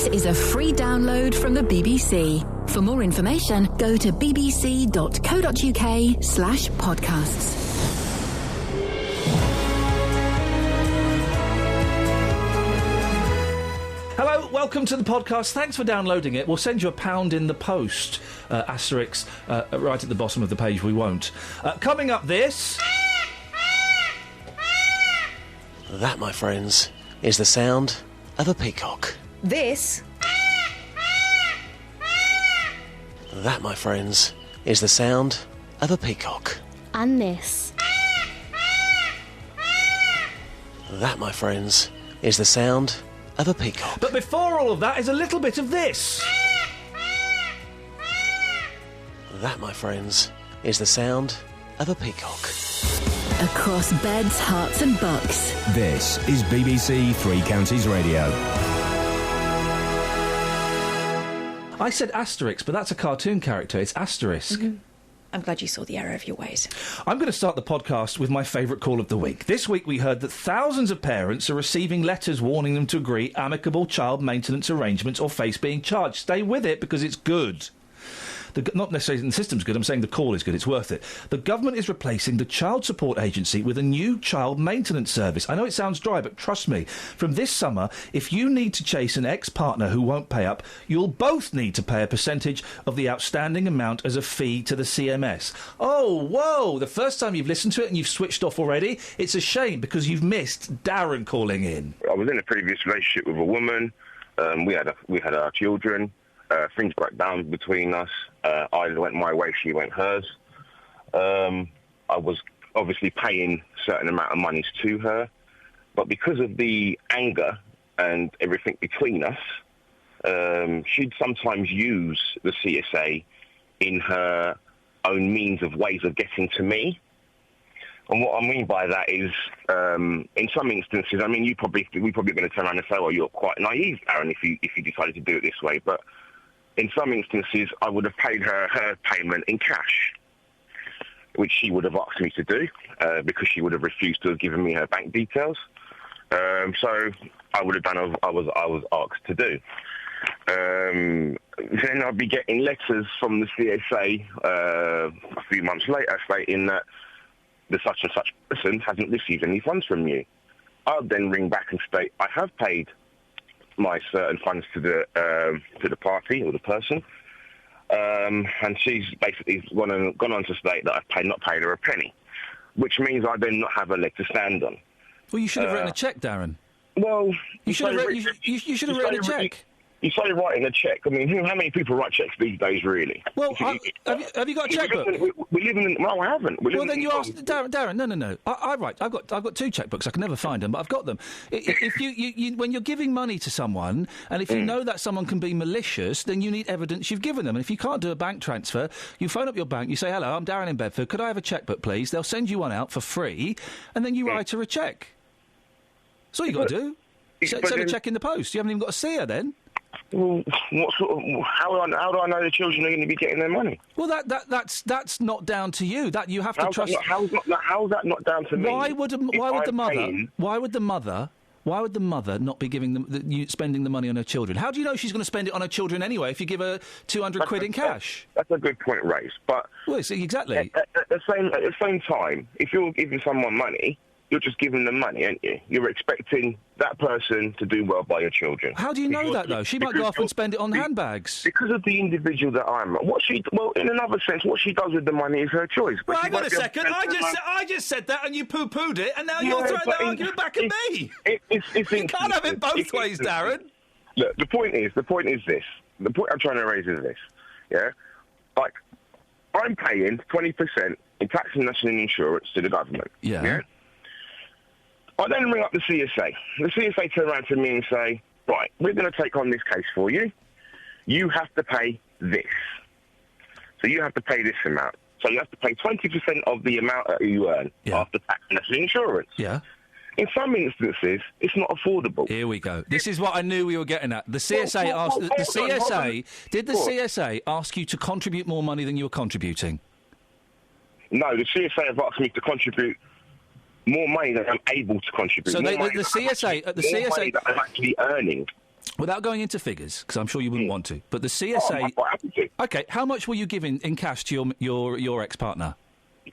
This is a free download from the BBC. For more information, go to bbc.co.uk/podcasts. Hello, welcome to the podcast. Thanks for downloading it. We'll send you £1 in the post. Asterisk, right at the bottom of the page. We won't. Coming up this... That, my friends, is the sound of a peacock. This... That, my friends, is the sound of a peacock. And this. That, my friends, is the sound of a peacock. But before all of that is a little bit of this. That, my friends, is the sound of a peacock. Across beds, hearts and bucks. This is BBC Three Counties Radio. I said Asterix, but that's a cartoon character. It's Asterisk. Mm-hmm. I'm glad you saw the error of your ways. I'm going to start the podcast with my favourite call of the week. This week we heard that thousands of parents are receiving letters warning them to agree amicable child maintenance arrangements or face being charged. Stay with it because it's good. Not necessarily the system's good, I'm saying the call is good, it's worth it. The government is replacing the Child Support Agency with a new child maintenance service. I know it sounds dry, but trust me, from this summer, if you need to chase an ex-partner who won't pay up, you'll both need to pay a percentage of the outstanding amount as a fee to the CMS. Oh, whoa, the first time you've listened to it and you've switched off already, it's a shame because you've missed Darren calling in. I was in a previous relationship with a woman, we had our children. Things broke down between us. I went my way, she went hers. I was obviously paying a certain amount of monies to her, but because of the anger and everything between us, she'd sometimes use the CSA in her own means of ways of getting to me. And what I mean by that is, in some instances, I mean, we're probably going to turn around and say, well, you're quite naive, Aaron, if you decided to do it this way, but in some instances, I would have paid her payment in cash, which she would have asked me to do because she would have refused to have given me her bank details. So I would have done as I was asked to do. Then I'd be getting letters from the CSA a few months later stating that the such and such person hasn't received any funds from you. I'd then ring back and state I have paid my certain funds to the party or the person, and she's basically gone on to state that I've not paid her a penny, which means I then not have a leg to stand on. Well, you should have written a cheque, Darren. Well, you should have written a cheque. You say writing a cheque. I mean, how many people write cheques these days, really? Well, have you got a chequebook? We live in... No, I haven't. Well, then you asked... Darren, no. I write. I've got 2 chequebooks. I can never find them, but I've got them. If you when you're giving money to someone, and if you know that someone can be malicious, then you need evidence you've given them. And if you can't do a bank transfer, you phone up your bank, you say, hello, I'm Darren in Bedford, could I have a chequebook, please? They'll send you one out for free, and then you write her a cheque. That's all you got to do. Send a cheque in the post. You haven't even got to see her then. Well, what sort of? How do I know the children are going to be getting their money? Well, that's not down to you. That you have to trust. How's that not down to me? Why would the mother not be giving them spending the money on her children? How do you know she's going to spend it on her children anyway if you give her 200 quid in cash? That's a good point raised, but exactly. At the same time, if you're giving someone money, you're just giving them money, aren't you? You're expecting that person to do well by your children. How do you know that, though? She might go off and spend it on handbags. Because of the individual that I'm. In another sense, what she does with the money is her choice. Well, hang on a second. I just said that and you poo-pooed it, and now you're throwing the argument back at me. You can't have it both ways, Darren. Look, the point is this. The point I'm trying to raise is this, yeah? Like, I'm paying 20% in tax and national insurance to the government. Yeah? I then ring up the CSA. The CSA turn around to me and say, right, we're going to take on this case for you. You have to pay this. So you have to pay this amount. So you have to pay 20% of the amount that you earn after tax and national insurance. Yeah. In some instances, it's not affordable. Here we go. This is what I knew we were getting at. The CSA asked... Did the CSA ask you to contribute more money than you were contributing? No, the CSA have asked me to contribute more money than I'm able to contribute. So the CSA... Money that I'm actually earning. Without going into figures, because I'm sure you wouldn't want to, but the CSA... I'm quite happy to. OK, how much will you give in cash to your ex-partner?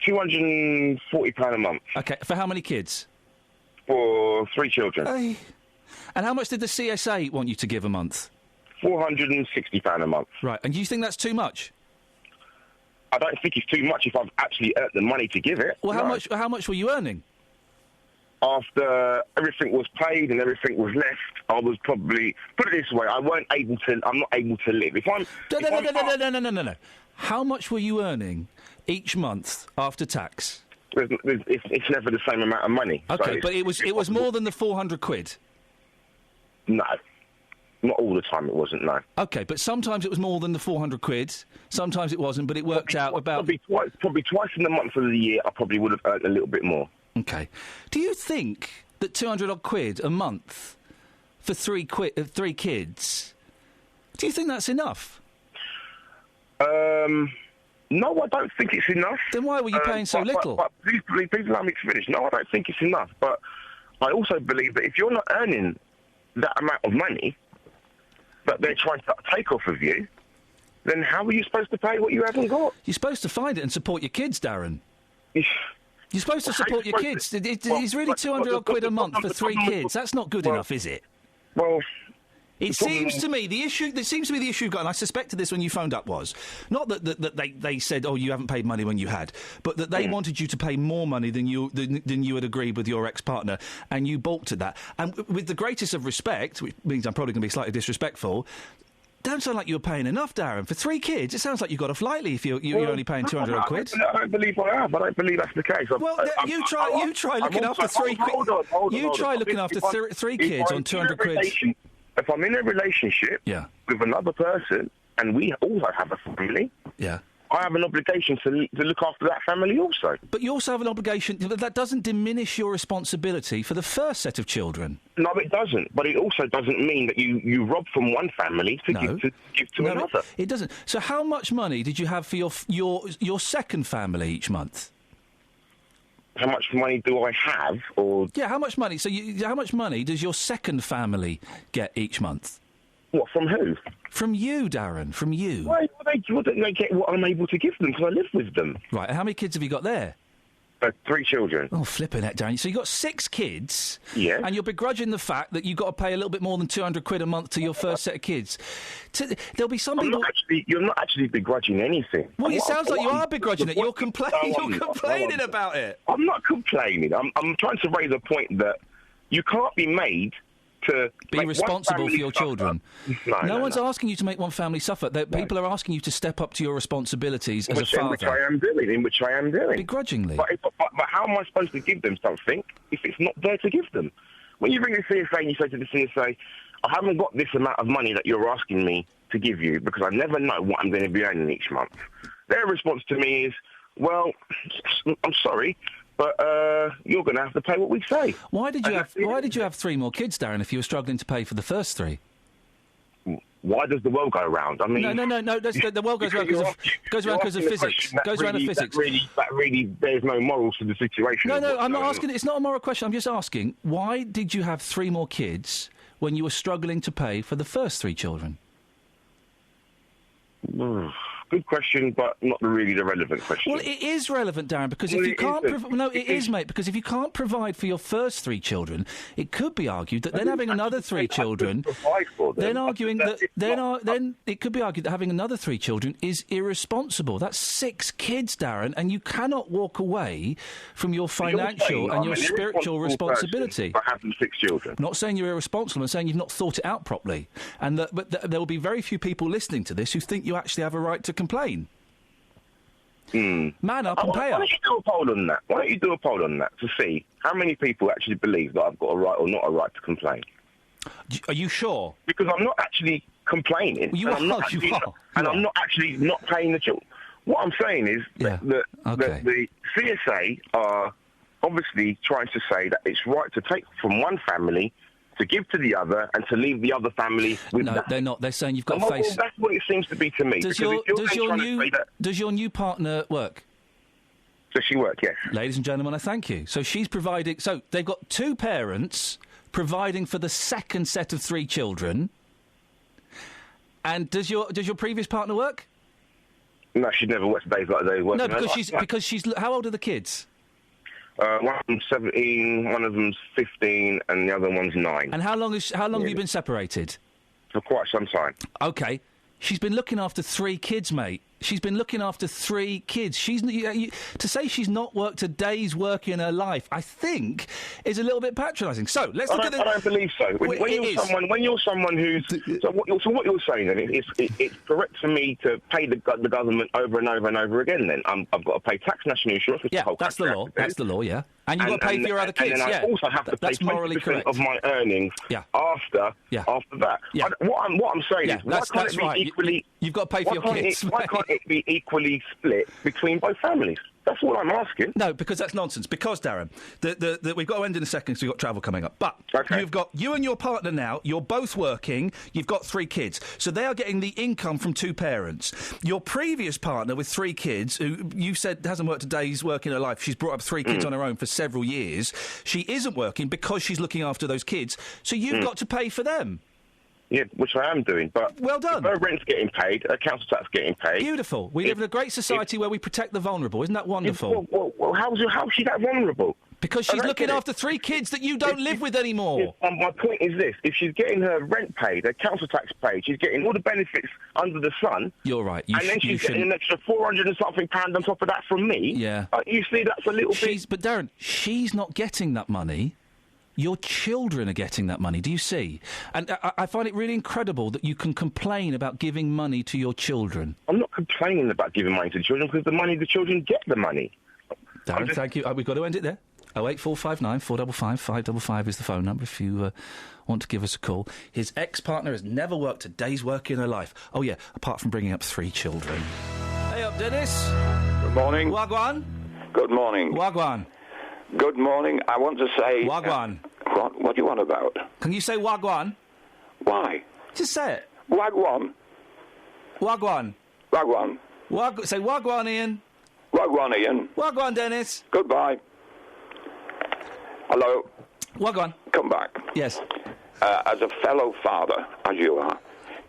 £240 a month. OK, for how many kids? For 3 children. Hey. And how much did the CSA want you to give a month? £460 a month. Right, and do you think that's too much? I don't think it's too much if I've actually earned the money to give it. Well, no. how much were you earning? After everything was paid and everything was left, I was probably... Put it this way, I'm not able to live. No. How much were you earning each month after tax? It's never the same amount of money. OK, so but it was more than the £400? No. Not all the time it wasn't, no. OK, but sometimes it was more than the £400, sometimes it wasn't, but it worked out about... Probably twice in the month of the year I probably would have earned a little bit more. OK. Do you think that 200-odd quid a month for three kids, do you think that's enough? No, I don't think it's enough. Then why were you paying so little? But please allow me to finish. No, I don't think it's enough, but I also believe that if you're not earning that amount of money that they're trying to take off of you, then how are you supposed to pay what you haven't got? You're supposed to find it and support your kids, Darren. You're supposed to support your kids. It's really 200-odd quid a month for 3 kids. That's not good enough, is it? Well... It seems to me the issue you've got, and I suspected this when you phoned up, was not that they said, "Oh, you haven't paid money when you had," but that they wanted you to pay more money than you had agreed with your ex-partner, and you balked at that. And with the greatest of respect, which means I'm probably going to be slightly disrespectful, don't sound like you were paying enough, Darren. For 3 kids, it sounds like you got off lightly if you're only paying 200 quid. I don't believe I have. I don't believe that's the case. You try looking after 3 kids. You try looking after 3 kids on 200 quid. If I'm in a relationship with another person and we also have a family, I have an obligation to look after that family also. But you also have an obligation... That doesn't diminish your responsibility for the first set of children. No, it doesn't. But it also doesn't mean that you rob from one family to give to another. It doesn't. So how much money did you have for your second family each month? How much money do I have, or... Yeah, how much money? So how much money does your second family get each month? What, from who? From you, Darren, from you. Why would they get what I'm able to give them, because I live with them? Right, and how many kids have you got there? 3 children. Oh, flipping it, Darren. So you got 6 kids, and you're begrudging the fact that you've got to pay a little bit more than 200 quid a month to your first set of kids. There'll be some people... You're not actually begrudging anything. Well, it sounds like you are begrudging it. You're complaining about it. I'm not complaining. I'm trying to raise a point that you can't be made to be responsible for your children. No one's asking you to make one family suffer. People are asking you to step up to your responsibilities as a father. In which I am doing. Begrudgingly. But how am I supposed to give them something if it's not there to give them? When you ring the CSA and you say to the CSA, I haven't got this amount of money that you're asking me to give you because I never know what I'm going to be earning each month. Their response to me is, well, I'm sorry, but you're going to have to pay what we say. Why did you have 3 more kids, Darren, if you were struggling to pay for the first 3? Why does the world go round? I mean, no. The world goes around because of physics. Goes around of physics. That really, there's no morals to the situation. No. I'm not asking. It's not a moral question. I'm just asking. Why did you have 3 more kids when you were struggling to pay for the first 3 children? Good question, but not really the relevant question. Well, it is relevant, Darren, because if you can't... it is, mate, because if you can't provide for your first 3 children, it could be argued that then having another 3 children... Then it could be argued that having another 3 children is irresponsible. That's 6 kids, Darren, and you cannot walk away from your financial and your spiritual responsibility. For having 6 children. I'm not saying you're irresponsible, I'm saying you've not thought it out properly. But there will be very few people listening to this who think you actually have a right to complain. Man up and pay up. Why don't you do a poll on that? Why don't you do a poll on that to see how many people actually believe that I've got a right or not a right to complain? Are you sure? Because I'm not actually complaining. I'm not actually not paying the children. What I'm saying is that the CSA are obviously trying to say that it's right to take from one family to give to the other and to leave the other family with that. No, they're not. They're saying you've got to face... Well, that's what it seems to be to me. Does your new partner work? Does she work, yes. Ladies and gentlemen, I thank you. So she's providing... So they've got 2 parents providing for the second set of 3 children. And does your previous partner work? No, she'd never worked days like they work. No, because she's. How old are the kids? One of them's 17, one of them's 15, and the other one's 9. And how long have you been separated? For quite some time. Okay. She's been looking after 3 kids, mate. She's been looking after 3 kids. To say she's not worked a day's work in her life, I think, is a little bit patronising. So let's look at the. I don't believe so. When you're someone who's so what you're saying then it's correct for me to pay the government over and over and over again. Then I've got to pay tax, national insurance. Which Yeah, the whole that's the law. That's the law. Yeah, and you've got to pay for your other kids. And then I also have to pay 20% of my earnings after that. Yeah. What I'm saying is, why can't it be equally? You've got to pay for your kids. Why can't it be equally split between both families? That's all I'm asking. No, because that's nonsense. Because, Darren, we've got to end in a second because we've got travel coming up. But you've got you and your partner now. You're both working. You've got 3 kids. So they are getting the income from 2 parents. Your previous partner with 3 kids, who you said hasn't worked a day's work in her life, she's brought up 3 kids on her own for several years. She isn't working because she's looking after those kids. So you've got to pay for them. Yeah, which I am doing, but well done. Her rent's getting paid, her council tax getting paid. Beautiful. We live in a great society where we protect the vulnerable. Isn't that wonderful? Well, how's she that vulnerable? Because she's looking after 3 kids that you don't live with anymore. My point is this: if she's getting her rent paid, her council tax paid, she's getting all the benefits under the sun. You're right. Then she's getting an extra £400 and something on top of that from me. Yeah. You see, that's a little bit. But Darren, she's not getting that money. Your children are getting that money, do you see? And I find it really incredible that you can complain about giving money to your children. I'm not complaining about giving money to children because the children get the money. Darren, thank you. We've got to end it there. 08459 455 555 is the phone number if you want to give us a call. His ex-partner has never worked a day's work in her life. Oh, yeah, apart from bringing up 3 children. Hey up, Dennis. Good morning. Wagwan. Good morning. Wagwan. Good morning. I want to say... Wagwan. What do you want about? Can you say Wagwan? Why? Just say it. Wagwan. Wagwan. Wagwan. Say Wagwan, Ian. Wagwan, Ian. Wagwan, Dennis. Goodbye. Hello. Wagwan. Come back. Yes. As a fellow father, as you are,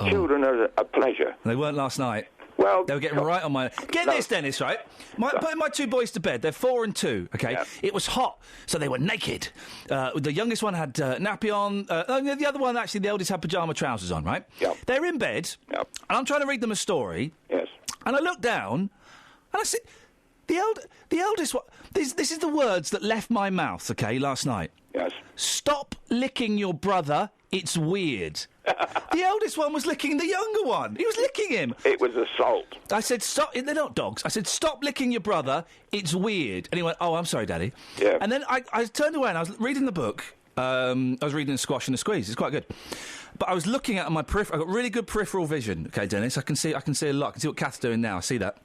children are a pleasure. They weren't last night. Well, they were getting right on my... Get this, Dennis, right? Putting my 2 boys to bed. They're 4 and 2, OK? Yeah. It was hot, so they were naked. The youngest one had nappy on. The other one, actually, the eldest had pyjama trousers on, right? Yep. They're in bed, and I'm trying to read them a story. Yes. And I look down, and I see... The eldest one... This is the words that left my mouth, OK, last night. Yes. Stop licking your brother. It's weird. The eldest one was licking the younger one. He was licking him. It was assault. I said, stop. They're not dogs. I said, stop licking your brother. It's weird. And he went, oh, I'm sorry, Daddy. Yeah. And then I turned away and I was reading the book. I was reading Squash and the Squeeze. It's quite good. But I was looking at my peripheral. I've got really good peripheral vision. Okay, Dennis. I can see a lot. I can see what Kath's doing now. I see that.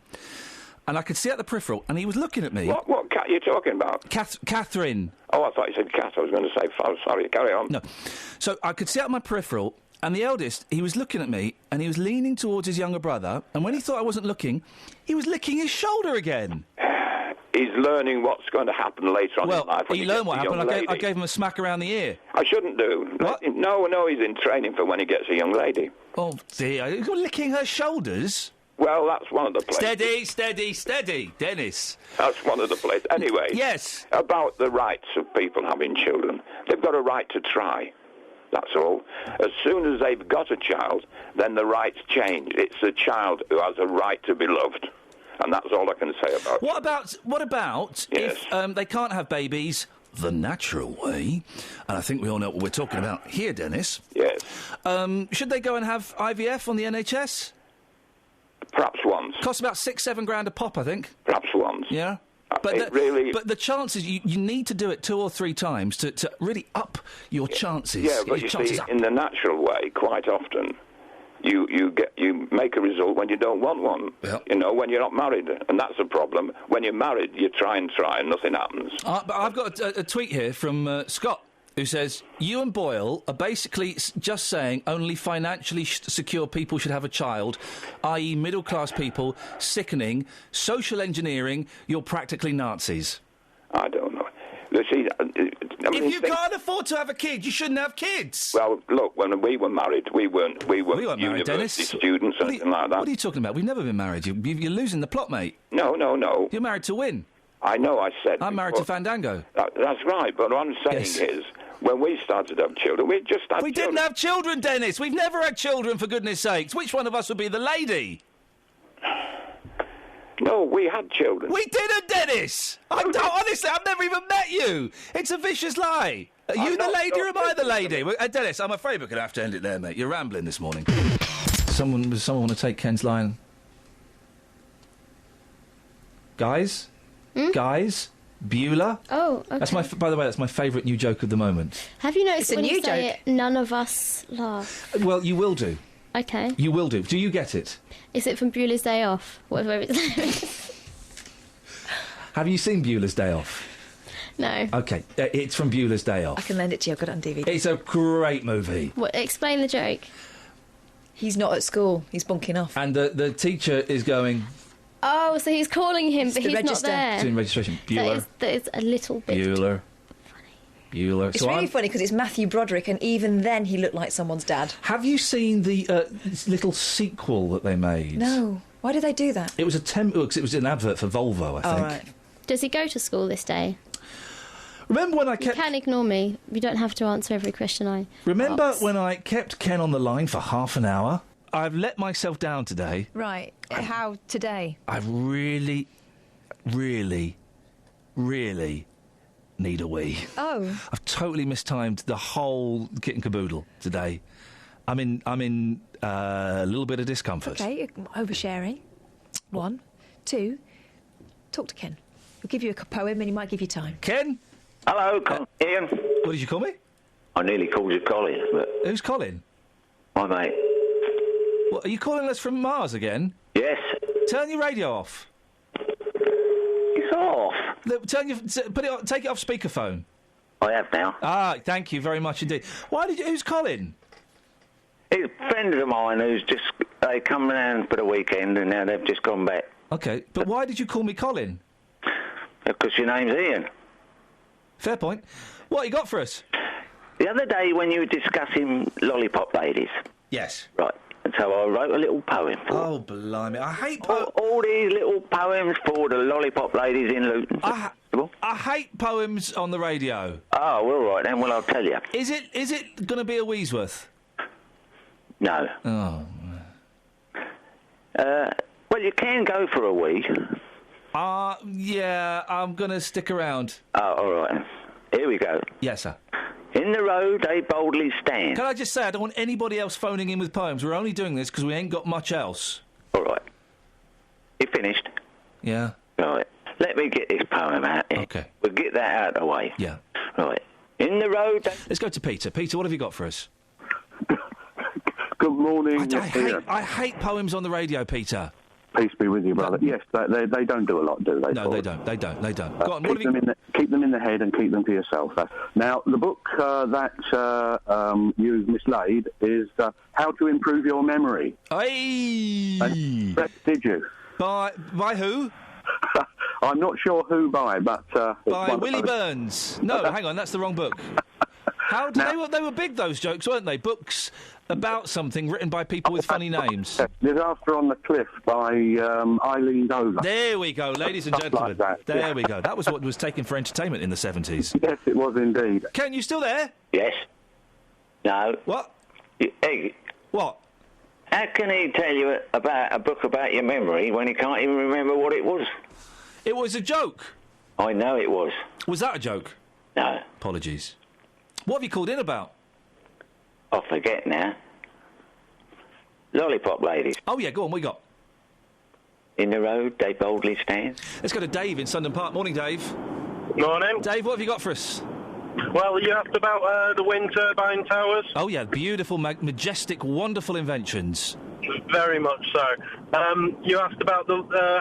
And I could see at the peripheral, and he was looking at me. What cat are you talking about? Catherine. Oh, I thought you said cat. I was going to say, sorry, carry on. No. So I could see at my peripheral, and the eldest, he was looking at me, and he was leaning towards his younger brother, and when he thought I wasn't looking, he was licking his shoulder again. He's learning what's going to happen later on in life. He learned what happened. I gave him a smack around the ear. I shouldn't do. What? No, he's in training for when he gets a young lady. Oh, dear. You're licking her shoulders? Well, that's one of the places. Steady, Dennis. That's one of the places. Anyway. Yes. About the rights of people having children. They've got a right to try. That's all. As soon as they've got a child, then the rights change. It's the child who has a right to be loved. And that's all I can say about it. What about yes. if they can't have babies the natural way? And I think we all know what we're talking about here, Dennis. Yes. Should they go and have IVF on the NHS? Perhaps once. Costs about £6-7 a pop, I think. Perhaps once. Yeah. But the chances, you need to do it 2 or 3 times to really up your chances. Yeah, but you see, in the natural way, quite often, you make a result when you don't want one. Yep. You know, when you're not married, and that's a problem. When you're married, you try and nothing happens. But I've got a tweet here from Scott, who says, you and Boyle are basically just saying only financially secure people should have a child, i.e. middle-class people, sickening, social engineering, you're practically Nazis. I don't know. You see, I mean, If you can't afford to have a kid, you shouldn't have kids. Well, look, when we were married, we weren't married, university Dennis. students or anything like that. What are you talking about? We've never been married. You're losing the plot, mate. No. You're married to win. I know, I said... I'm married to Fandango. That's right, but what I'm saying is, when we started to have children, we just had We children. didn't have children, Dennis. We've never had children, for goodness sakes. Which one of us would be the lady? No, we had children. We didn't, Dennis! Honestly, I've never even met you. It's a vicious lie. Are you the lady or am I the lady? Dennis, I'm afraid we're going to have to end it there, mate. You're rambling this morning. Someone want to take Ken's line? Guys? Guys? Beulah? Oh, okay. By the way, that's my favourite new joke of the moment. Have you noticed It's a when new you say joke. it, none of us laugh? Well, you will do. Okay. You will do. Do you get it? Is it from Beulah's Day Off? Whatever its name is. Have you seen Beulah's Day Off? No. Okay, it's from Beulah's Day I Off. can lend it to you. I've got it on DVD. It's a great movie. What, explain the joke. He's not at school. He's bunking off. And the teacher is going... Oh, so he's calling him, but the he's register. not there. Doing registration. Bueller. That is a little bit... Bueller. Bueller. It's really funny because it's Matthew Broderick, and even then he looked like someone's dad. Have you seen the little sequel that they made? No. Why did they do that? It was because it was an advert for Volvo, I think. Oh, right. Does he go to school this day? Remember when I You kept... can ignore me. You don't have to answer every question I Remember ask. when I kept Ken on the line for half an hour? I've let myself down today. Right. How today? I really, really, really need a wee. Oh. I've totally mistimed the whole kit and caboodle today. I'm in a little bit of discomfort. Okay, oversharing. 1, 2, talk to Ken. He'll give you a poem and he might give you time. Ken? Hello, Ian. What did you call me? I nearly called you Colin, but... Who's Colin? My mate. What, are you calling us from Mars again? Yes. Turn your radio off. It's off. Look, take it off speakerphone. I have now. Ah, thank you very much indeed. Who's Colin? It's a friend of mine who's just... They come round for the weekend and now they've just gone back. Okay, but why did you call me Colin? Because your name's Ian. Fair point. What you got for us? The other day when you were discussing lollipop ladies... Yes. Right. And so I wrote a little poem for Oh, blimey. I hate all these little poems for the lollipop ladies in Luton. I hate poems on the radio. Oh, all right then. Well, I'll tell you. Is it going to be a Weesworth? No. Oh. Well, you can go for a wee. Yeah, I'm going to stick around. Oh, all right. Here we go. Yes, sir. In the road they boldly stand. Can I just say, I don't want anybody else phoning in with poems. We're only doing this because we ain't got much else. All right. You finished? Yeah. Right. Let me get this poem out. Okay. We'll get that out of the way. Yeah. Right. In the road... Let's go to Peter. Peter, what have you got for us? Good morning. I hate poems on the radio, Peter. Peace be with you, brother. Yes, they don't do a lot, do they? No, they don't. They don't. Go on. Keep them in the head and keep them to yourself. Now, the book that you've mislaid is How to Improve Your Memory. Hey! Did you? By who? I'm not sure who by, but... by Willie Burns. No, hang on, that's the wrong book. They were big, those jokes, weren't they? Books about something written by people with funny names. Disaster on the Cliff by Eileen Dover. There we go, ladies and gentlemen. Like that, there we go. That was what was taken for entertainment in the 70s. Yes, it was indeed. Ken, you still there? Yes. No. What? Hey. What? How can he tell you about a book about your memory when he can't even remember what it was? It was a joke. I know it was. Was that a joke? No. Apologies. What have you called in about? I forget now. Lollipop ladies. Oh, yeah, go on, what you got? In the road, they boldly stand. Let's go to Dave in Sundon Park. Morning, Dave. Morning. Dave, what have you got for us? Well, you asked about the wind turbine towers. Oh, yeah, beautiful, majestic, wonderful inventions. Very much so. You asked about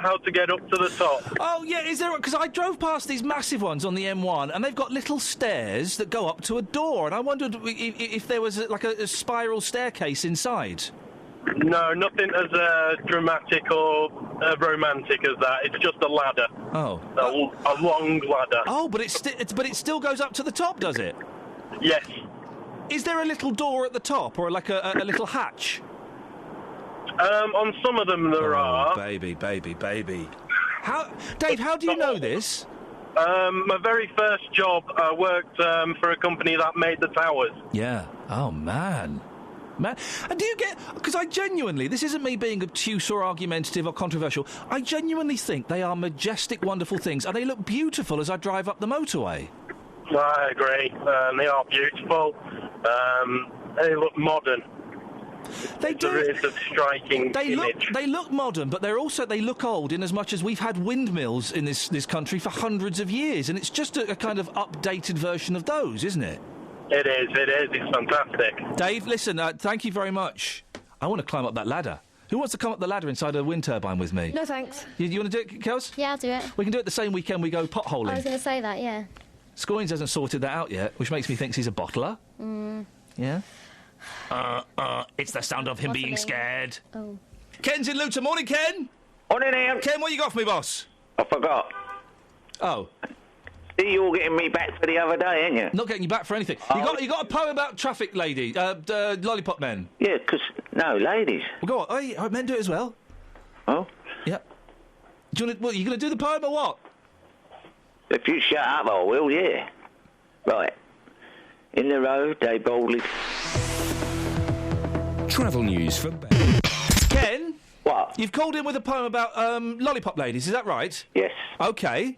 how to get up to the top. Oh, yeah, is there... Because I drove past these massive ones on the M1, and they've got little stairs that go up to a door, and I wondered if there was, a spiral staircase inside. No, nothing as dramatic or romantic as that. It's just a ladder. Oh. A long ladder. Oh, but it still goes up to the top, does it? Yes. Is there a little door at the top, or like a little hatch? On some of them there are. Baby. Dave, how do you know this? My very first job, I worked for a company that made the towers. Yeah. Oh, man. And do you get... Because I genuinely... This isn't me being obtuse or argumentative or controversial. I genuinely think they are majestic, wonderful things, and they look beautiful as I drive up the motorway. I agree. They are beautiful. They look modern. It's a striking image. They look modern, but they look old in as much as we've had windmills in this country for hundreds of years, and it's just a kind of updated version of those, isn't it? It is. It's fantastic. Dave, listen, thank you very much. I want to climb up that ladder. Who wants to climb up the ladder inside a wind turbine with me? No, thanks. You want to do it, Kels? Yeah, I'll do it. We can do it the same weekend we go potholing. I was going to say that, yeah. Scoins hasn't sorted that out yet, which makes me think he's a bottler. Yeah? It's the sound of him being scared. Oh. Ken's in Luton. Morning, Ken. Morning, Ian. Ken, what you got for me, boss? I forgot. Oh. See, you're getting me back for the other day, ain't you? Not getting you back for anything. You got a poem about traffic lady, lollipop men. Yeah, 'cause no, ladies. Well, go on. Men do it as well. Oh? Yeah. Do you want to, you going to do the poem or what? If you shut up, I will, yeah. Right. In the road, they boldly... Travel news for... Ken? What? You've called in with a poem about lollipop ladies, is that right? Yes. OK.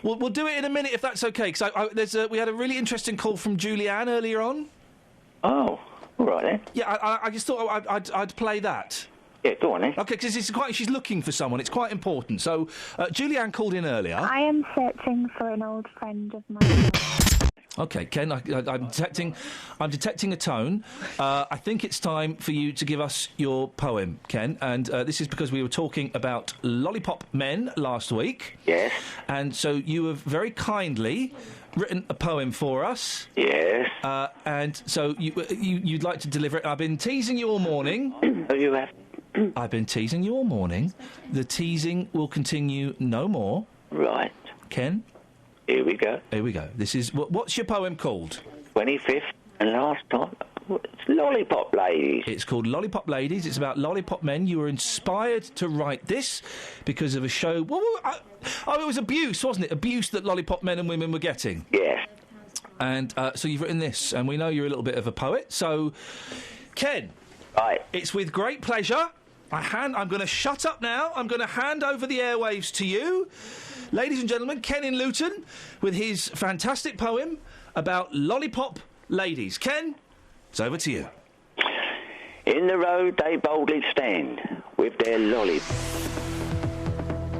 We'll do it in a minute if that's OK, because we had a really interesting call from Julianne earlier on. Oh, all right then. Yeah, I just thought I'd play that. Yeah, go on then. OK, because she's looking for someone. It's quite important. So, Julianne called in earlier. I am searching for an old friend of mine. OK, Ken, I'm detecting a tone. I think it's time for you to give us your poem, Ken. And this is because we were talking about lollipop men last week. Yes. And so you have very kindly written a poem for us. Yes. And so you'd like to deliver it. I've been teasing you all morning. Oh, you have? I've been teasing you all morning. The teasing will continue no more. Right. Ken? Here we go. This is... What's your poem called? 25th and last time. It's Lollipop Ladies. It's called Lollipop Ladies. It's about lollipop men. You were inspired to write this because of a show... it was abuse, wasn't it? Abuse that lollipop men and women were getting. Yes. And so you've written this, and we know you're a little bit of a poet. So, Ken... Right. It's with great pleasure. I'm going to shut up now. I'm going to hand over the airwaves to you. Ladies and gentlemen, Ken in Luton with his fantastic poem about lollipop ladies. Ken, it's over to you. In the road they boldly stand with their lollipop.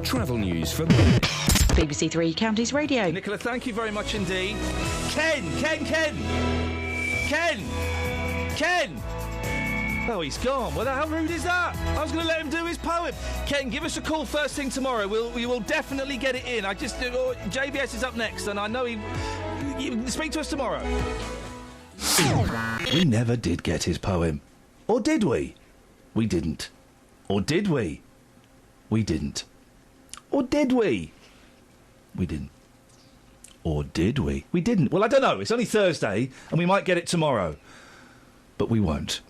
Travel news for... BBC Three Counties Radio. Nicola, thank you very much indeed. Ken! Oh, he's gone. Well, how rude is that? I was going to let him do his poem. Ken, give us a call first thing tomorrow. We will definitely get it in. JBS is up next, and I know you speak to us tomorrow. We never did get his poem. Or did we? We didn't. Or did we? We didn't. Or did we? We didn't. Or did we? We didn't. Well, I don't know. It's only Thursday, and we might get it tomorrow. But we won't.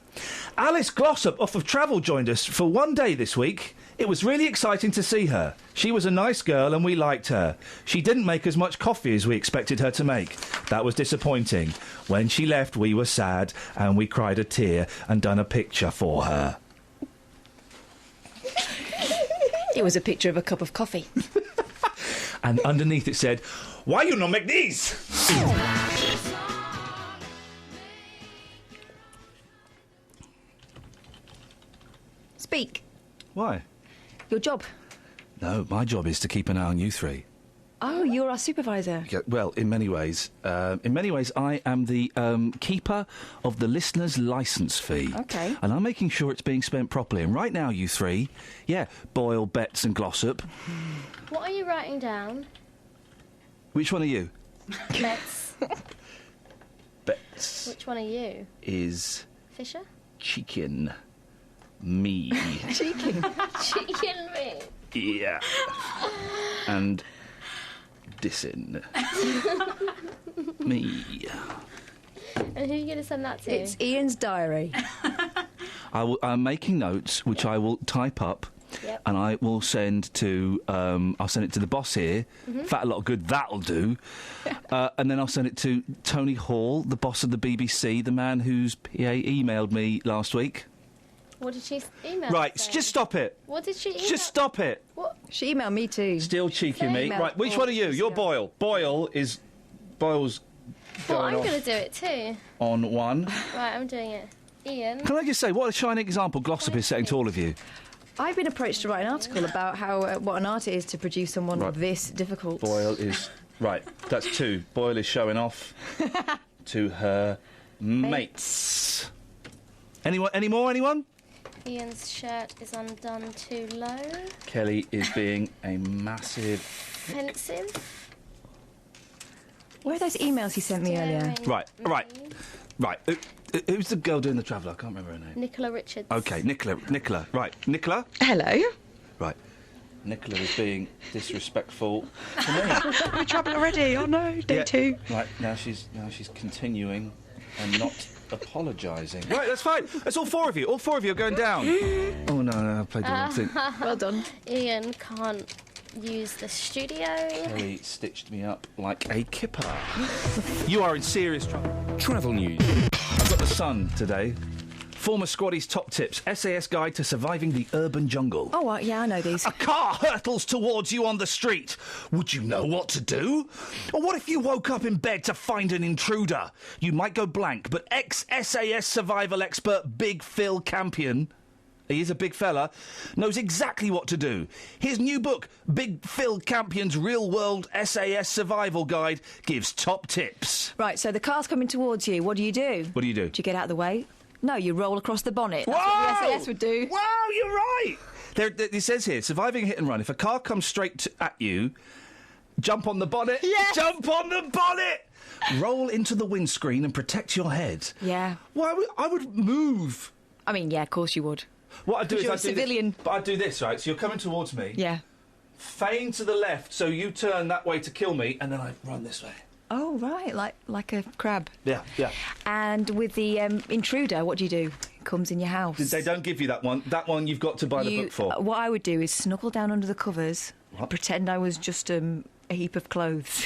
Alice Glossop off of Travel joined us for one day this week. It was really exciting to see her. She was a nice girl and we liked her. She didn't make as much coffee as we expected her to make. That was disappointing. When she left, we were sad and we cried a tear and done a picture for her. It was a picture of a cup of coffee. And underneath it said, "Why you not make these?" Speak. Why? Your job. No, my job is to keep an eye on you three. Oh, you're our supervisor. Yeah, well, in many ways, I am the keeper of the listener's licence fee. OK. And I'm making sure it's being spent properly. And right now, you three, Boyle, Betts and Glossop. What are you writing down? Which one are you? Betts. Betts. Which one are you? Is... Fisher? Chicken. me. Cheeking. Cheeking me. Yeah. And dissing me. And who are you going to send that to? It's Ian's diary. I'm making notes, which I will type up. Yep. And I will send to I'll send it to the boss here. Fat a lot of good that'll do. And then I'll send it to Tony Hall, the boss of the BBC, the man whose PA emailed me last week. What did she email? Right, say? just stop it. What did she email? Just stop it. What? She emailed me too. Still cheeky me. Email Right, which one are you? You're Boyle. Boyle's Well, going I'm off going to do it too. on one. Right, I'm doing it. Ian. Can I just say, what a shining example Glossop is setting to all of you. I've been approached to write an article about how what an art it is to produce someone this difficult. Boyle is... Right, that's two. Boyle is showing off to her mates. Anyone? Any more? Anyone? Ian's shirt is undone too low. Kelly is being a massive... Offensive. Where are those emails he sent me earlier? Right. Who's the girl doing the travel? I can't remember her name. Nicola Richards. OK, Nicola. Right, Nicola? Hello. Right. Nicola is being disrespectful to me. We're travelling already. Oh no, day two. Right, now she's continuing and not apologising. Right, that's fine. That's all four of you. All four of you are going down. Oh no, I played the wrong thing. Well done. Ian can't use the studio. Kelly stitched me up like a kipper. You are in serious trouble. Travel news. I've got the Sun today. Former squaddies' top tips. SAS guide to surviving the urban jungle. Oh, yeah, I know these. A car hurtles towards you on the street. Would you know what to do? Or what if you woke up in bed to find an intruder? You might go blank, but ex-SAS survival expert Big Phil Campion, he is a big fella, knows exactly what to do. His new book, Big Phil Campion's Real-World SAS Survival Guide, gives top tips. Right, so the car's coming towards you. What do you do? What do you do? Do you get out of the way? No, you roll across the bonnet. That's Whoa! what the SAS would do. Wow, you're right! It says here, surviving a hit and run. If a car comes straight at you, jump on the bonnet. Yes! Jump on the bonnet! Roll into the windscreen and protect your head. Yeah. Well, I would move. I mean, yeah, of course you would. What I'd do is you're I'd a do civilian. This, but I'd do this, right? So you're coming towards me. Yeah. Feign to the left, so you turn that way to kill me, and then I run this way. Oh, right, like a crab. Yeah. And with the intruder, what do you do? It comes in your house. They don't give you that one. That one you've got to buy the book for. What I would do is snuggle down under the covers, pretend I was just a heap of clothes.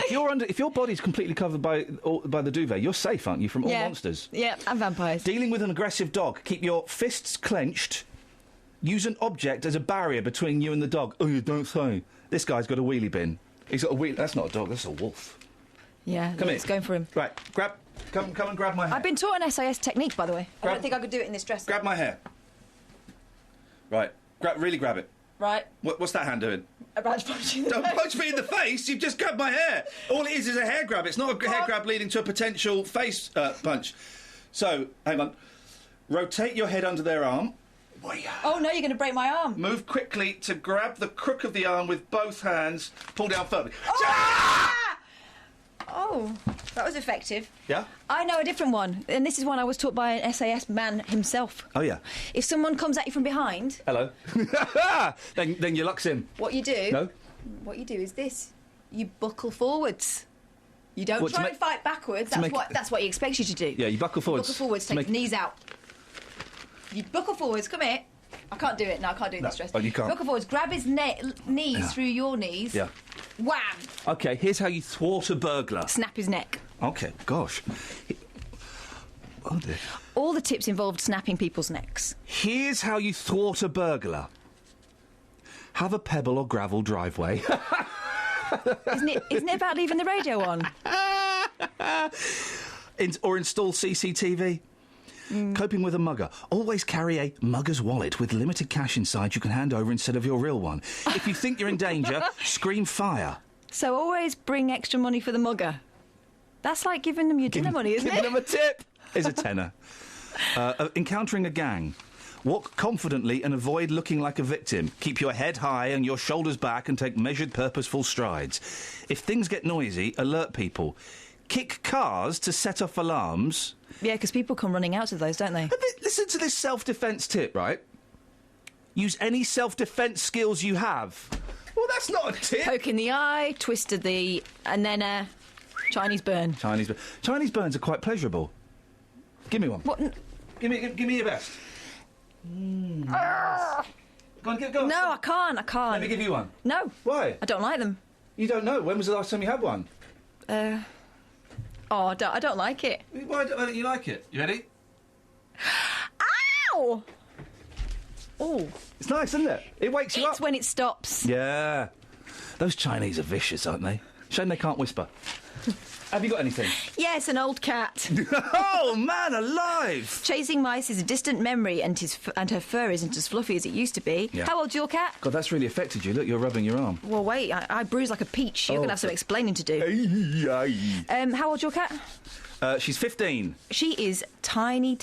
If your body's completely covered by the duvet, you're safe, aren't you, from all monsters? Yeah, and vampires. Dealing with an aggressive dog, keep your fists clenched. Use an object as a barrier between you and the dog. Oh, you don't say. This guy's got a wheelie bin. He's got a wheelie... That's not a dog, that's a wolf. Yeah, it's going for him. Right, come and grab my hair. I've been taught an SAS technique, by the way. I don't think I could do it in this dress. Grab my hair. Right, really grab it. Right. What's that hand doing? About to punch you in the Don't face. punch me in the face, you've just grabbed my hair. All it is a hair grab, it's not a hair grab leading to a potential face punch. So, hang on. Rotate your head under their arm. Oh, no, you're going to break my arm. Move quickly to grab the crook of the arm with both hands. Pull down firmly. Oh, that was effective. Yeah? I know a different one, and this is one I was taught by an SAS man himself. Oh, yeah. If someone comes at you from behind... Hello. then your luck's in. What you do... No? What you do is this. You buckle forwards. You don't try and fight backwards. That's what he expects you to do. Yeah, you buckle forwards. Buckle forwards, take your knees out. You buckle forwards, come here. I can't do it. No, I can't do this dress. Oh, you can't. Buckle forwards, grab his knees through your knees. Yeah. Wham! OK, here's how you thwart a burglar. Snap his neck. OK, gosh. Oh, dear. All the tips involved snapping people's necks. Here's how you thwart a burglar. Have a pebble or gravel driveway. Isn't it about leaving the radio on? Or install CCTV. Coping with a mugger. Always carry a mugger's wallet with limited cash inside you can hand over instead of your real one. If you think you're in danger, scream fire. So always bring extra money for the mugger. That's like giving them your dinner money, isn't it? Giving them a tip. Is a tenner. Encountering a gang. Walk confidently and avoid looking like a victim. Keep your head high and your shoulders back and take measured, purposeful strides. If things get noisy, alert people. kick cars to set off alarms. Yeah, because people come running out of those, don't they? Listen to this self-defence tip, right? Use any self-defence skills you have. Well, that's not a tip. Poke in the eye, twist of the... and then Chinese burn. Chinese burns are quite pleasurable. Give me one. What? Give me your best. Go on, go on. No, I can't. Let me give you one. No. Why? I don't like them. You don't know? When was the last time you had one? I don't like it. Why don't you like it? You ready? Ow! Oh. It's nice, isn't it? It wakes you up. It's when it stops. Yeah. Those Chinese are vicious, aren't they? Shame they can't whisper. Have you got anything? Yes, an old cat. Oh, man alive! Chasing mice is a distant memory, and her fur isn't as fluffy as it used to be. Yeah. How old's your cat? God, that's really affected you. Look, you're rubbing your arm. Well, wait, I bruise like a peach. You're going to have some explaining to do. How old's your cat? She's 15. She is tiny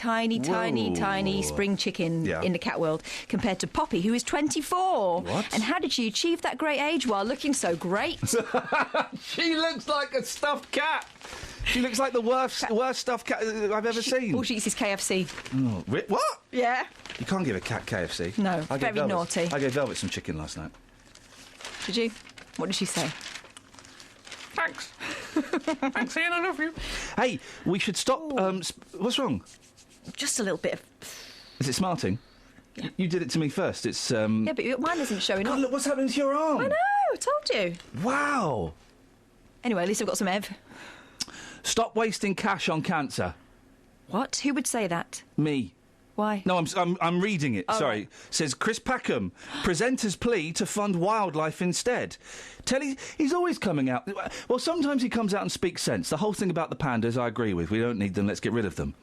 spring chicken in the cat world compared to Poppy, who is 24. What? And how did she achieve that great age while looking so great? She looks like a stuffed cat. She looks like the worst stuffed cat I've ever seen. All she eats is KFC. Oh, what? Yeah. You can't give a cat KFC. No, very naughty. I gave Velvet some chicken last night. Did you? What did she say? Thanks. Thanks, Ian, I love you. Hey, we should stop... what's wrong? Just a little bit of... Is it smarting? Yeah. You did it to me first. It's... Yeah, but mine isn't showing up. Look, what's happening to your arm? I know, I told you. Wow. Anyway, at least I've got some Ev. Stop wasting cash on cancer. What? Who would say that? Me. Why? No, I'm reading it. Oh, Sorry. right. Says Chris Packham, presenter's plea to fund wildlife instead. He's always coming out. Well, sometimes he comes out and speaks sense. The whole thing about the pandas, I agree with. We don't need them. Let's get rid of them.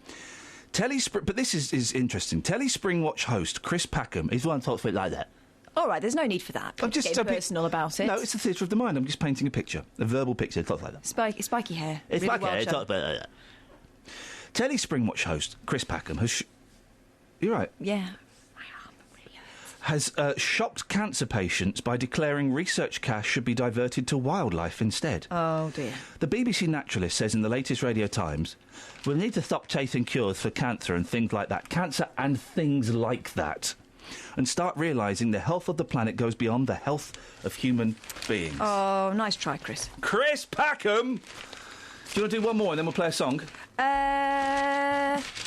But this is interesting. Telly Springwatch host Chris Packham is one talks like that. All right, there's no need for that. I'm just getting personal about it. No, it's the theatre of the mind. I'm just painting a picture, a verbal picture. It talks like that. Spiky hair. It's really spiky hair. It well talks like that. Telly Springwatch host Chris Packham has. You're right. Yeah. Has shocked cancer patients by declaring research cash should be diverted to wildlife instead. Oh, dear. The BBC naturalist says in the latest Radio Times, we'll need to stop chasing cures for cancer and things like that. Cancer and things like that. And start realising the health of the planet goes beyond the health of human beings. Oh, nice try, Chris. Chris Packham! Do you want to do one more and then we'll play a song?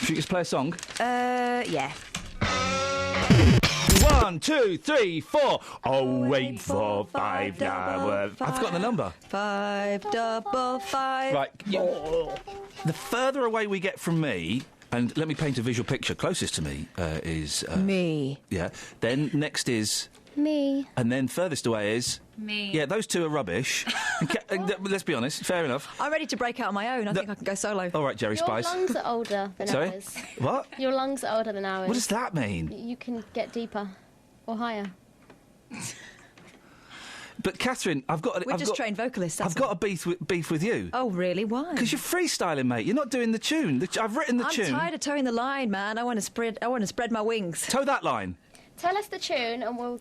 Should we just play a song? Yeah. 1, 2, 3, 4. 0845 I've forgotten the number. 555. Right. The further away we get from me, and let me paint a visual picture. Closest to me is me. Yeah. Then next is me, and then furthest away is me. Yeah, those two are rubbish. Let's be honest. Fair enough. I'm ready to break out on my own. I think I can go solo. All right, Jerry Your Spice. lungs are older than Sorry? ours. What? Your lungs are older than ours. What does that mean? You can get deeper or higher. But Catherine, We're just trained vocalists. I've got a beef with you. Oh, really? Why? Because you're freestyling, mate. You're not doing the tune. I've written the tune. I'm tired of towing the line, man. I want to spread my wings. Toe that line. Tell us the tune and we'll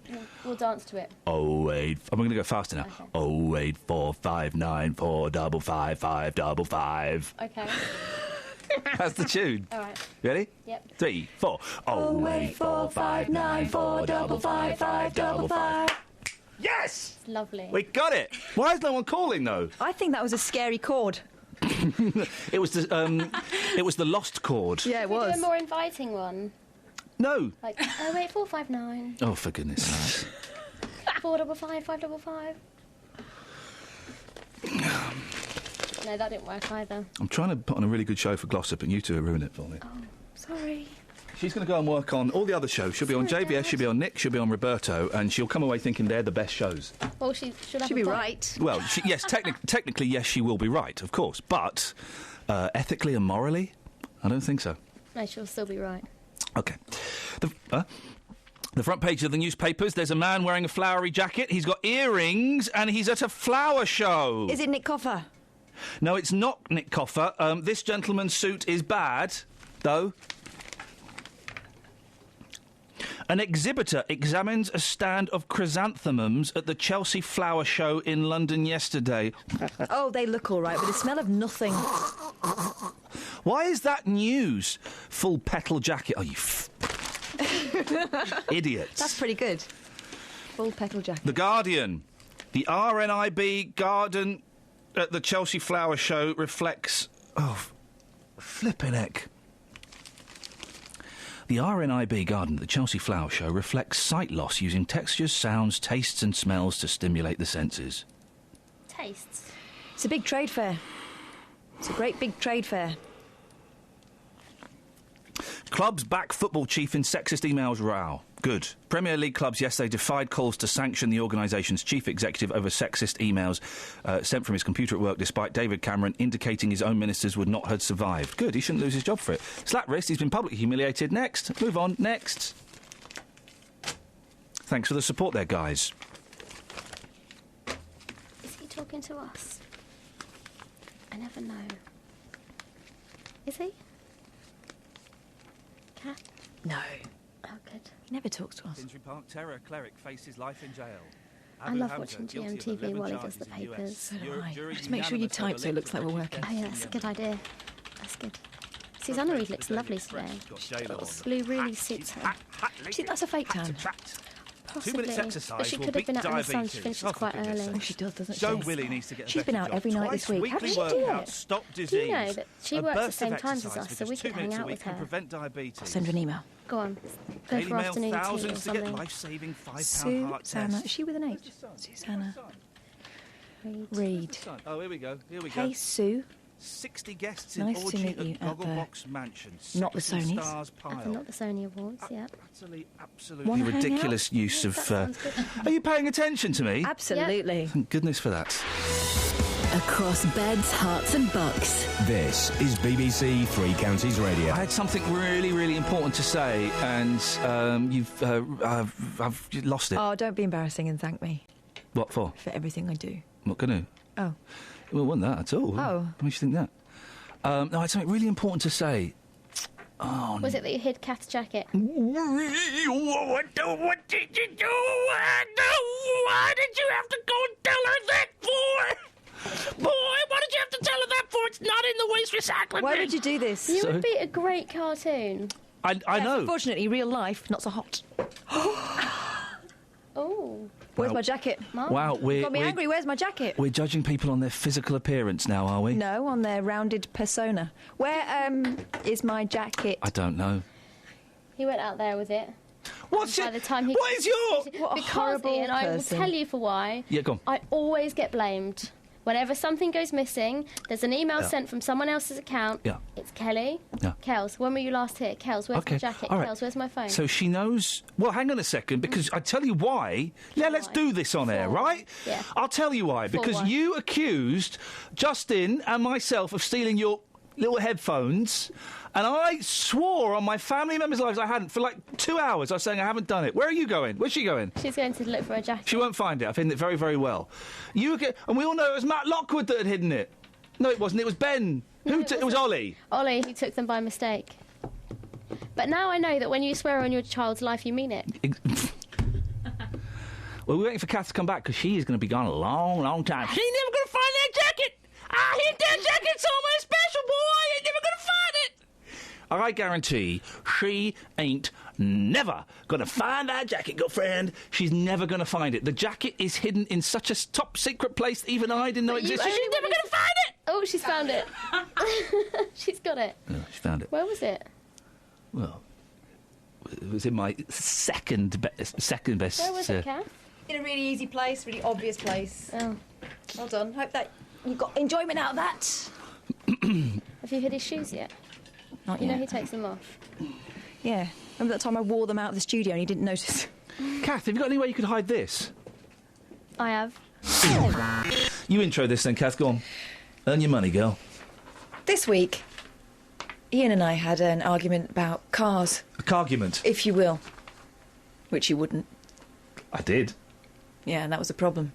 dance to it. 08. I'm going to go faster now. Okay. 08459455555. Okay. That's the tune. All right. Ready? Yep. 3, 4. 08459455555. Yes! It's lovely. We got it. Why is no one calling though? I think that was a scary chord. It was the lost chord. Yeah, it Can we was. do a more inviting one? No. Like 08459 Oh, for goodness sakes. 455 555. No, that didn't work either. I'm trying to put on a really good show for Glossop and you two are ruining it for me. Oh, sorry. She's going to go and work on all the other shows. She'll be on JVS, she'll be on Nick, she'll be on Roberto, and she'll come away thinking they're the best shows. Well, she'll have be a point. right. Well, yes, technically, yes, she will be right, of course. But ethically and morally, I don't think so. No, she'll still be right. OK. The front page of the newspapers, there's a man wearing a flowery jacket. He's got earrings and he's at a flower show. Is it Nick Coffer? No, it's not Nick Coffer. This gentleman's suit is bad, though. An exhibitor examines a stand of chrysanthemums at the Chelsea Flower Show in London yesterday. Oh, they look all right, but they smell of nothing. Why is that news? Full petal jacket. Oh, you idiots. That's pretty good. Full petal jacket. The Guardian. The RNIB garden at the Chelsea Flower Show reflects... Oh, flippin' heck. The RNIB garden at the Chelsea Flower Show reflects sight loss using textures, sounds, tastes and smells to stimulate the senses. Tastes? It's a big trade fair. It's a great big trade fair. Clubs back football chief in sexist emails row. Good. Premier League clubs yesterday defied calls to sanction the organisation's chief executive over sexist emails sent from his computer at work, despite David Cameron indicating his own ministers would not have survived. Good, he shouldn't lose his job for it. Slap wrist, he's been publicly humiliated. Next. Move on. Next. Thanks for the support there, guys. Is he talking to us? I never know. Is he? Cat? No. Oh, good. He never talks to us. Finsbury Park terror cleric faces life in jail. I love watching GMTV while he does the papers. So do I. Just make sure you type so it looks like we're working. Oh, yeah, that's a good idea. That's good. Susanna Reid looks lovely today. Blue really suits her. Do you think that's a fake tan? Possibly. 2 minutes exercise But she will could have beat been out in the sun. diabetes. She finishes Oh, quite for goodness early. sake. Oh, she does, doesn't she? Joe Willie needs to get a She's been better out job. every night Twice this week. How weekly does she do workouts it? stop disease. Do you know that she A works at the burst same of times as exercise us, so for we just could 2 hang minutes a out week with can her? prevent diabetes. I'll send her an email. Go on. Go Daily for Mail afternoon tea or thousands to get something. life-saving £5 heart Susanna. test. Is she with an H? Susanna. Reid. Oh, here we go. Here we go. Hey, Sue. 60 guests Nice in to orgy meet you at at the- Gogglebox Mansion. Not the Sex and Sonys. Stars At pile. the Not the Sony Awards, yeah. Absolutely Wanna hang ridiculous use of... Are you paying attention to me? Absolutely. Thank goodness for that. Across beds, hearts and bucks. This is BBC Three Counties Radio. I had something really, really important to say, and I've lost it. Oh, don't be embarrassing and thank me What for? for everything I do. What can I? Oh. Well, it wasn't that at all. Oh. What makes you think that? No, I had something really important to say. Oh, Was it that you hid Kath's jacket? What did you do? Why did you have to go and tell her that for? Boy, what did you have to tell her that for? It's not in the waste recycling Why bin. would you do this? You would be a great cartoon. I know. Fortunately, real life, not so hot. Oh. Where's Wow. my jacket? Wow, Got me angry. Where's my jacket? We're judging people on their physical appearance now, are we? No, on their rounded persona. Where is my jacket? I don't know. He went out there with it. What's By the time he What is your... What a because horrible Ian, I will person. tell you for why. Yeah, go on. I always get blamed. Whenever something goes missing, there's an email Yeah. sent from someone else's account. Yeah. It's Kelly. Yeah. Kels, when were you last here? Kels, where's Okay, my jacket? all right. Kels, where's my phone? So she knows... Well, hang on a second, because I tell you why. Yeah, let's do this on air, right? Yeah. I'll tell you why. For Because why? you accused Justin and myself of stealing your little headphones, and I swore on my family members' lives I hadn't. For like 2 hours I was saying I haven't done it. Where are you going? Where's she going? She's going to look for a jacket. She won't find it. I've hidden it very, very well. And we all know it was Matt Lockwood that had hidden it. No, it wasn't. It was Ben. No, It was Ollie. Ollie, who took them by mistake. But now I know that when you swear on your child's life, you mean it. Well, we're waiting for Kath to come back because she is going to be gone a long, long time. She ain't never going to find that jacket. I hid that jacket somewhere special, boy. Ain't never going to find it. I guarantee she ain't never going to find that jacket, girlfriend. She's never going to find it. The jacket is hidden in such a top secret place that even I didn't know But you existed. only She's never wanted going to find it. Oh, she's found it. She's got it. Oh, she found it. Where was it? Well, it was in my second best. Where was it, Kath? In a really easy place, really obvious place. Oh. Well done. Hope that you got enjoyment out of that. Have you hid his shoes yet? Not You know yet. he takes them off. Yeah. Remember that time I wore them out of the studio and he didn't notice? Kath, have you got any way you could hide this? I have. You intro this then, Kath. Go on. Earn your money, girl. This week, Ian and I had an argument about cars, A cargument. if you will. Which you wouldn't. I did. Yeah, and that was a problem.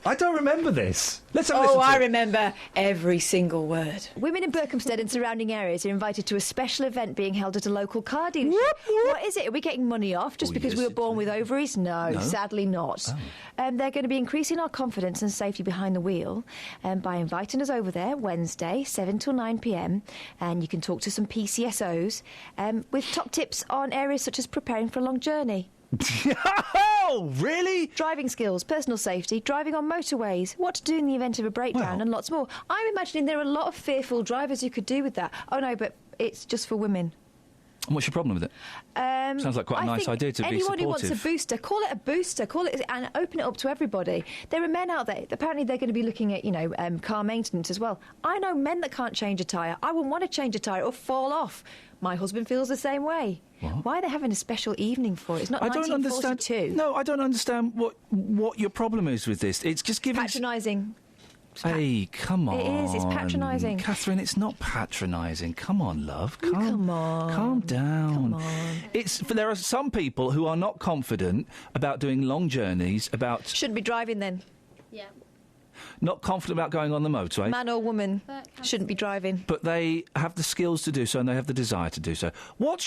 I don't remember this. Let's have a listen Oh, to I it. remember every single word. Women in Berkhamsted and surrounding areas are invited to a special event being held at a local car dealership. What is it? Are we getting money off just because we were born with ovaries? No, sadly not. They're going to be increasing our confidence and safety behind the wheel by inviting us over there Wednesday, 7 till 9 p.m. And you can talk to some PCSOs with top tips on areas such as preparing for a long journey. Oh, really? Driving skills, personal safety, driving on motorways, what to do in the event of a breakdown, and lots more. I'm imagining there are a lot of fearful drivers you could do with that. Oh, no, but it's just for women. And what's your problem with it? Sounds like quite a nice idea to be supportive. Anyone who wants a booster, call it a booster, call it and open it up to everybody. There are men out there. Apparently, they're going to be looking at car maintenance as well. I know men that can't change a tyre. I wouldn't want to change a tyre or fall off. My husband feels the same way. What? Why are they having a special evening for it? It's not 1942. Understand. No, I don't understand what your problem is with this. It's just giving patronising. Hey, come on. It is. It's patronising. Catherine, it's not patronising. Come on, love. Come on. Calm down. Come on. There are some people who are not confident about doing long journeys, Shouldn't be driving then. Yeah. not confident about going on the motorway. Man or woman shouldn't be driving. But they have the skills to do so and they have the desire to do so. What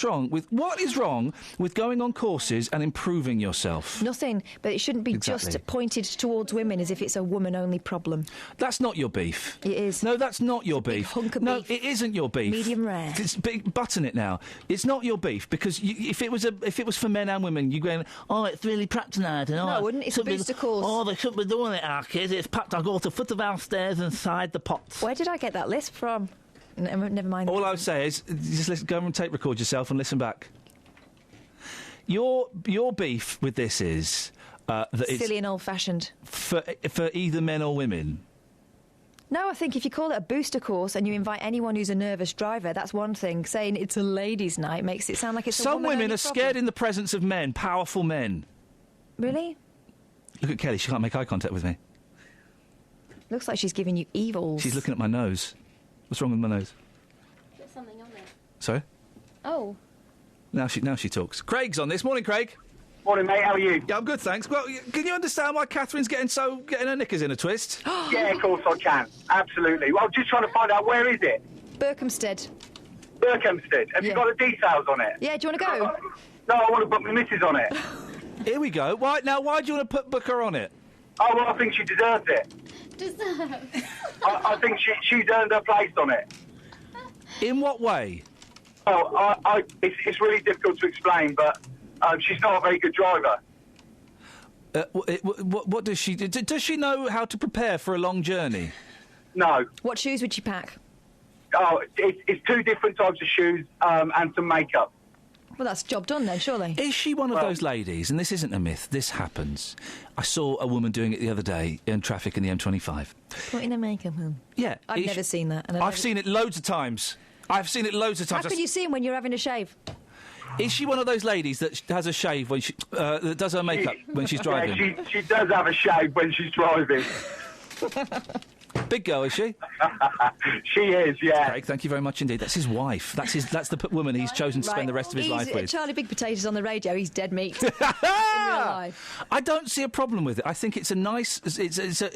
is wrong with going on courses and improving yourself? Nothing, but it shouldn't be just pointed towards women as if it's a woman-only problem. That's not your beef. It is. No, that's not your beef. Hunk of no, beef. it isn't your beef. Medium rare. It's button it now. It's not your beef because if it was for men and women, you're going, oh, it's really patronising. No, I wouldn't. It's a booster course. Oh, they shouldn't be doing it, our kids. It's packed. I go to foot of our stairs inside the pots. Where did I get that list from? Never mind. All I would say is just go and tape record yourself and listen back. Your beef with this is that it's silly and old-fashioned for either men or women. No, I think if you call it a booster course and you invite anyone who's a nervous driver, that's one thing. Saying it's a ladies' night makes it sound like it's Some a women are problem. scared in the presence of men, powerful men. Really? Look at Kelly, she can't make eye contact with me. Looks like she's giving you evils. She's looking at my nose. What's wrong with my nose? There's something on it. Sorry? Oh. Now she talks. Craig's on this. Morning, Craig. Morning, mate. How are you? Yeah, I'm good, thanks. Well, can you understand why Catherine's getting her knickers in a twist? Yeah, of course I can. Absolutely. Well, I'm just trying to find out, where is it? Berkhamsted. Berkhamsted. Have you got the details on it? Yeah, do you want to go? No, I want to book my missus on it. Here we go. Why do you want to book her on it? Oh, well, I think she deserves it. I think she's earned her place on it. In what way? Oh, it's really difficult to explain, but she's not a very good driver. What does she do? Does she know how to prepare for a long journey? No. What shoes would she pack? Oh, it's two different types of shoes and some makeup. Well, that's job done then, surely. Is she one of those ladies, and this isn't a myth, this happens. I saw a woman doing it the other day in traffic in the M25. Putting her makeup on. Yeah. I've never seen that. And I've seen it loads of times. How can you see him when you're having a shave? Is she one of those ladies that has a shave when that does her makeup when she's driving? Yeah, she does have a shave when she's driving. Big girl, is she? She is, yeah. Craig, thank you very much indeed. That's his wife. That's the woman he's chosen to spend the rest of his life with. Charlie Big Potatoes on the radio. He's dead meat. In real life. I don't see a problem with it. I think it's a nice... It's a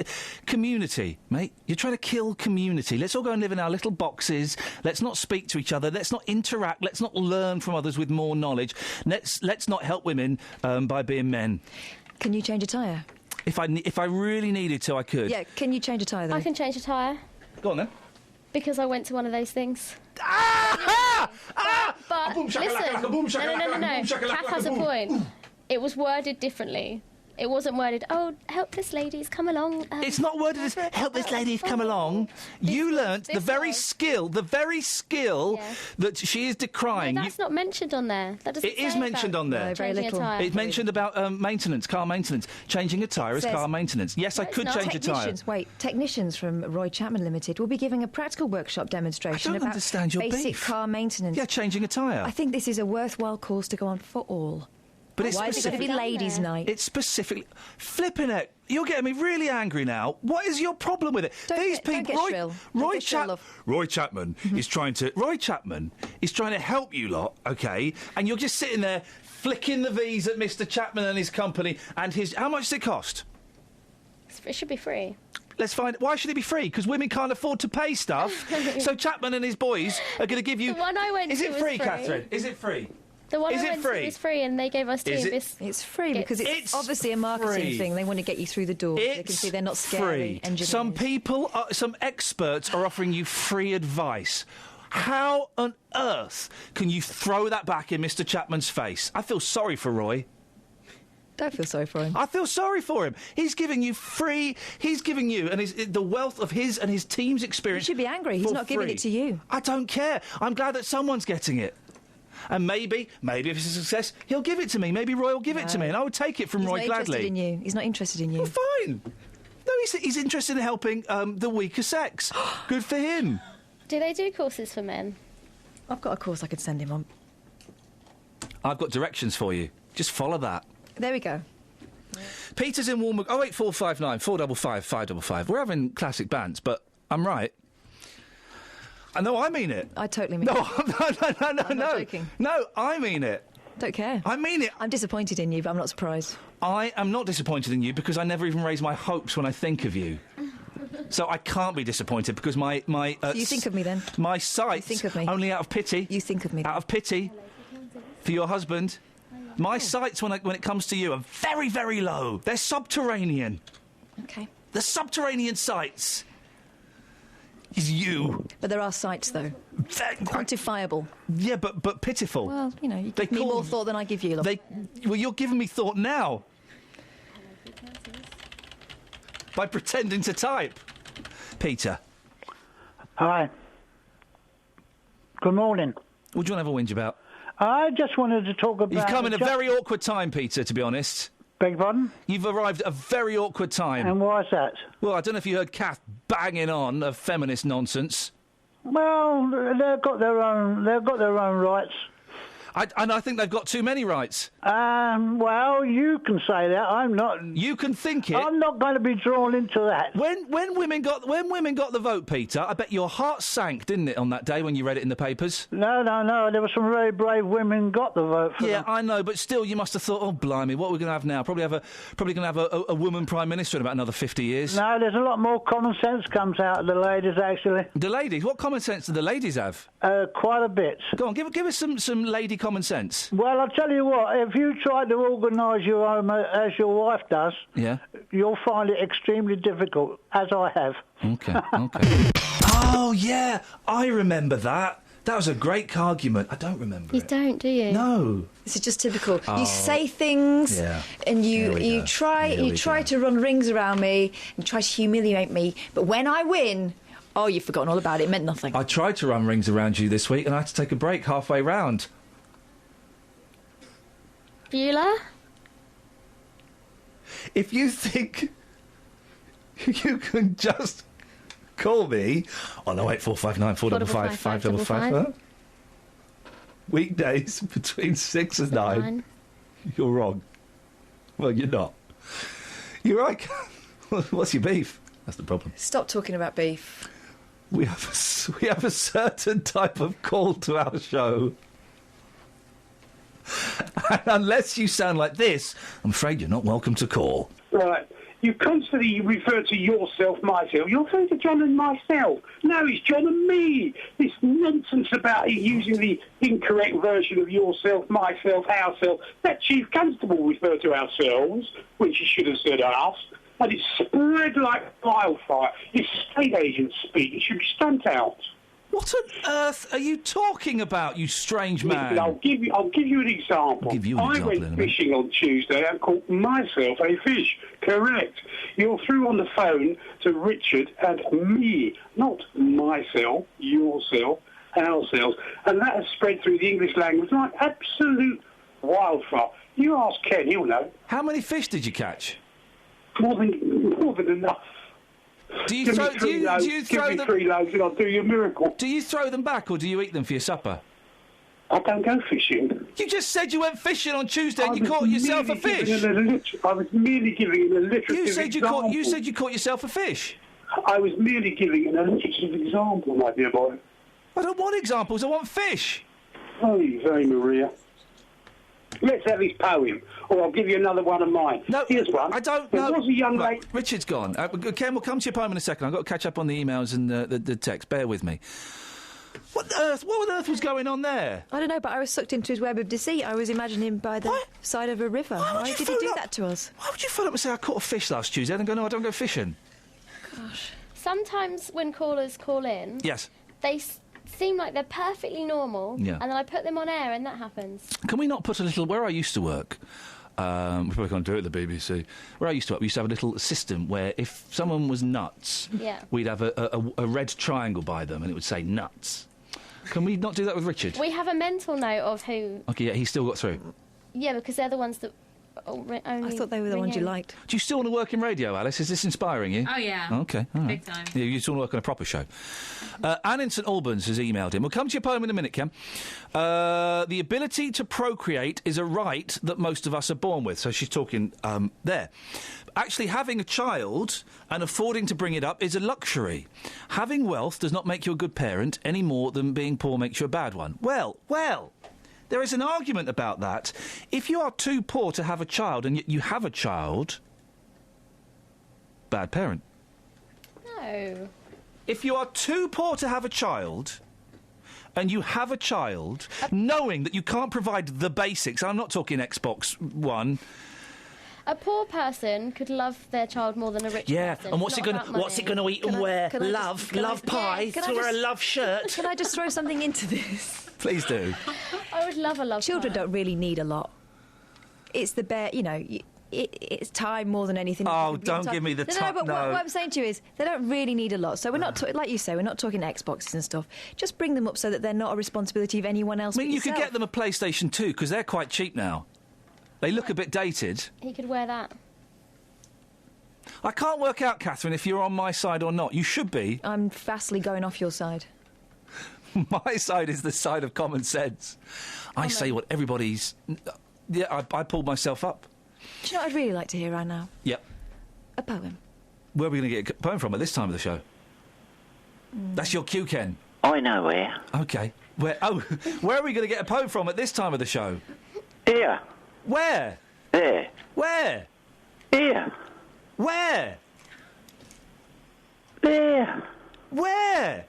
community, mate. You're trying to kill community. Let's all go and live in our little boxes. Let's not speak to each other. Let's not interact. Let's not learn from others with more knowledge. Let's not help women by being men. Can you change a tyre? If I really needed to, I could. Yeah, can you change a tyre, though? I can change a tyre. Go on, then. Because I went to one of those things. But listen, no. Kath has a point. It was worded differently. It wasn't worded, oh, help this ladies, come along. It's not worded as, help this ladies, come along. You learnt the very skill that she is decrying. No, that's not mentioned on there. That doesn't It is say mentioned about on there. No, very little. It's mentioned about maintenance, car maintenance. Changing a tyre is car maintenance. Yes, I could change a tyre. Technicians from Roy Chapman Limited will be giving a practical workshop demonstration about understand your basic beef. car maintenance. Yeah, changing a tyre. I think this is a worthwhile course to go on for all. But it's why is it going to be ladies' night? It's specifically... Flipping it. You're getting me really angry now. What is your problem with it? Don't get shrill. Roy Chapman is trying to... Roy Chapman is trying to help you lot, OK? And you're just sitting there flicking the V's at Mr. Chapman and his company and his... How much does it cost? It should be free. Let's find... Why should it be free? Because women can't afford to pay stuff. So Chapman and his boys are going to give you... The one I went Is to it was free, free. Catherine? Is it free? The one Is I it went free? to was free, and they gave us two. Is it- It's free because it's obviously a marketing free. thing. They want to get you through the door. They can It's see they're not scary free. engineers. Some people, some experts are offering you free advice. How on earth can you throw that back in Mr. Chapman's face? I feel sorry for Roy. Don't feel sorry for him. I feel sorry for him. He's giving you free. He's giving you and the wealth of his and his team's experience. You should be angry. He's for not giving free. it to you. I don't care. I'm glad that someone's getting it. And maybe if it's a success, he'll give it to me. Maybe Roy will give it to me, and I would take it from Roy He's not gladly. interested in you. He's not interested in you. Well, fine. No, he's interested in helping the weaker sex. Good for him. Do they do courses for men? I've got a course I could send him on. I've got directions for you. Just follow that. There we go. Peter's in Walmart. 08459 455 555. We're having classic bands, but I'm right. I know, I mean it. I totally mean No, it. no. I'm not joking. No, I mean it. Don't care. I mean it. I'm disappointed in you, but I'm not surprised. I am not disappointed in you because I never even raise my hopes when I think of you. So I can't be disappointed because my So you think of me then? My sights, think of me. only out of pity. You think of me. Out of pity for your husband. My sights when it comes to you are very, very low. They're subterranean. Okay. The subterranean sights is you. But there are sights, though. Quantifiable. Yeah, but pitiful. Well, you know, you give me more thought than I give you. Love. Well, you're giving me thought now. By pretending to type. Peter. Hi. Good morning. What do you want to have a whinge about? I just wanted to talk about... You've come in a very awkward time, Peter, to be honest. Beg your pardon? You've arrived at a very awkward time. And why is that? Well, I don't know if you heard Kath banging on of feminist nonsense. Well, they've got their own rights. And I think they've got too many rights. Well, you can say that. I'm not. You can think it. I'm not going to be drawn into that. When women got the vote, Peter, I bet your heart sank, didn't it, on that day when you read it in the papers? No. There were some very brave women got the vote for them. Yeah, I know, but still, you must have thought, oh blimey, what are we going to have now? Probably going to have a woman prime minister in about another 50 years. No, there's a lot more common sense comes out of the ladies, actually. The ladies? What common sense do the ladies have? Quite a bit. Go on, give us some lady common sense. Well, I'll tell you what, if you try to organise your home as your wife does, yeah, you'll find it extremely difficult, as I have. Okay. Oh, yeah, I remember that. That was a great argument. I don't remember You don't, do you? No. This is just typical. Oh. You say things, Yeah. and Here we you go. try to run rings around me and try to humiliate me. But when I win, oh, you've forgotten all about it. It meant nothing. I tried to run rings around you this week, and I had to take a break halfway round. Beulah? If you think you can just call me on 08459 455 555 weekdays between 6 and 9, you're wrong. Well, you're not. You're right. What's your beef? That's the problem. Stop talking about beef. We have a certain type of call to our show. And unless you sound like this, I'm afraid you're not welcome to call. Right. You constantly refer to yourself, myself. You're referring to John and myself. No, it's John and me. This nonsense about using the incorrect version of yourself, myself, ourself. That Chief Constable referred to ourselves, which he should have said us. And it's spread like wildfire. It's state agent speak. It should be stamped out. What on earth are you talking about, you strange man? I'll give you an example. I went fishing on Tuesday and caught myself a fish. Correct. You're through on the phone to Richard and me, not myself, yourself, ourselves. And that has spread through the English language like absolute wildfire. You ask Ken, he'll know. How many fish did you catch? More than enough. Give me 3 loads and I'll do you a miracle. Do you throw them back or do you eat them for your supper? I don't go fishing. You just said you went fishing on Tuesday and you caught yourself a fish. I was merely giving an alliterative example. You said you caught yourself a fish. I was merely giving an alliterative example, my dear boy. I don't want examples, I want fish. Oh, you very Maria. Let's have his poem, or I'll give you another one of mine. No, here's one. I don't There know. was a young lady... Richard's gone. Ken, we'll come to your poem in a second. I've got to catch up on the emails and the text. Bear with me. What on earth was going on there? I don't know, but I was sucked into his web of deceit. I was imagining him by the side of a river. Why did he do that to us? Why would you phone up and say, I caught a fish last Tuesday, and then go, no, I don't go fishing? Gosh. Sometimes when callers call in... Yes. They seem like they're perfectly normal, Yeah. and then I put them on air and that happens. Can we not put a little... Where I used to work... we probably can't do it at the BBC. Where I used to work, we used to have a little system where if someone was nuts, Yeah. we'd have a red triangle by them and it would say nuts. Can we not do that with Richard? We have a mental note of who... OK, yeah, he's still got through. Yeah, because they're the ones that only... I thought they were the ones you liked. Do you still want to work in radio, Alice? Is this inspiring you? Oh, yeah. OK, all right. Big time. Yeah, you just want to work on a proper show. Anne in St Albans has emailed him. We'll come to your poem in a minute, Ken. The ability to procreate is a right that most of us are born with. So she's talking there. Actually, having a child and affording to bring it up is a luxury. Having wealth does not make you a good parent any more than being poor makes you a bad one. Well, there is an argument about that. If you are too poor to have a child and yet you have a child, bad parent. No. If you are too poor to have a child and you have a child, knowing that you can't provide the basics, I'm not talking Xbox One... A poor person could love their child more than a rich person. Yeah, and what's It's it not going about to money. eat and wear? Love pie, to wear a love shirt. Can I just throw something into this? Please do. I would love a love Children pie. don't really need a lot. It's the bare, it's time more than anything. Oh, don't give me the time. No, but what I'm saying to you is they don't really need a lot. So we're not, like you say, we're not talking Xboxes and stuff. Just bring them up so that they're not a responsibility of anyone else. I mean, but you could yourself. get them a PlayStation 2 because they're quite cheap now. They look a bit dated. He could wear that. I can't work out, Catherine, if you're on my side or not. You should be. I'm vastly going off your side. My side is the side of common sense. I say what everybody's... Yeah, I pulled myself up. Do you know what I'd really like to hear right now? Yep. A poem. Where are we going to get a poem from at this time of the show? That's your cue, Ken. I know where. OK. Where are we going to get a poem from at this time of the show? Here. Where? There. Where? Here. Where? There. Where?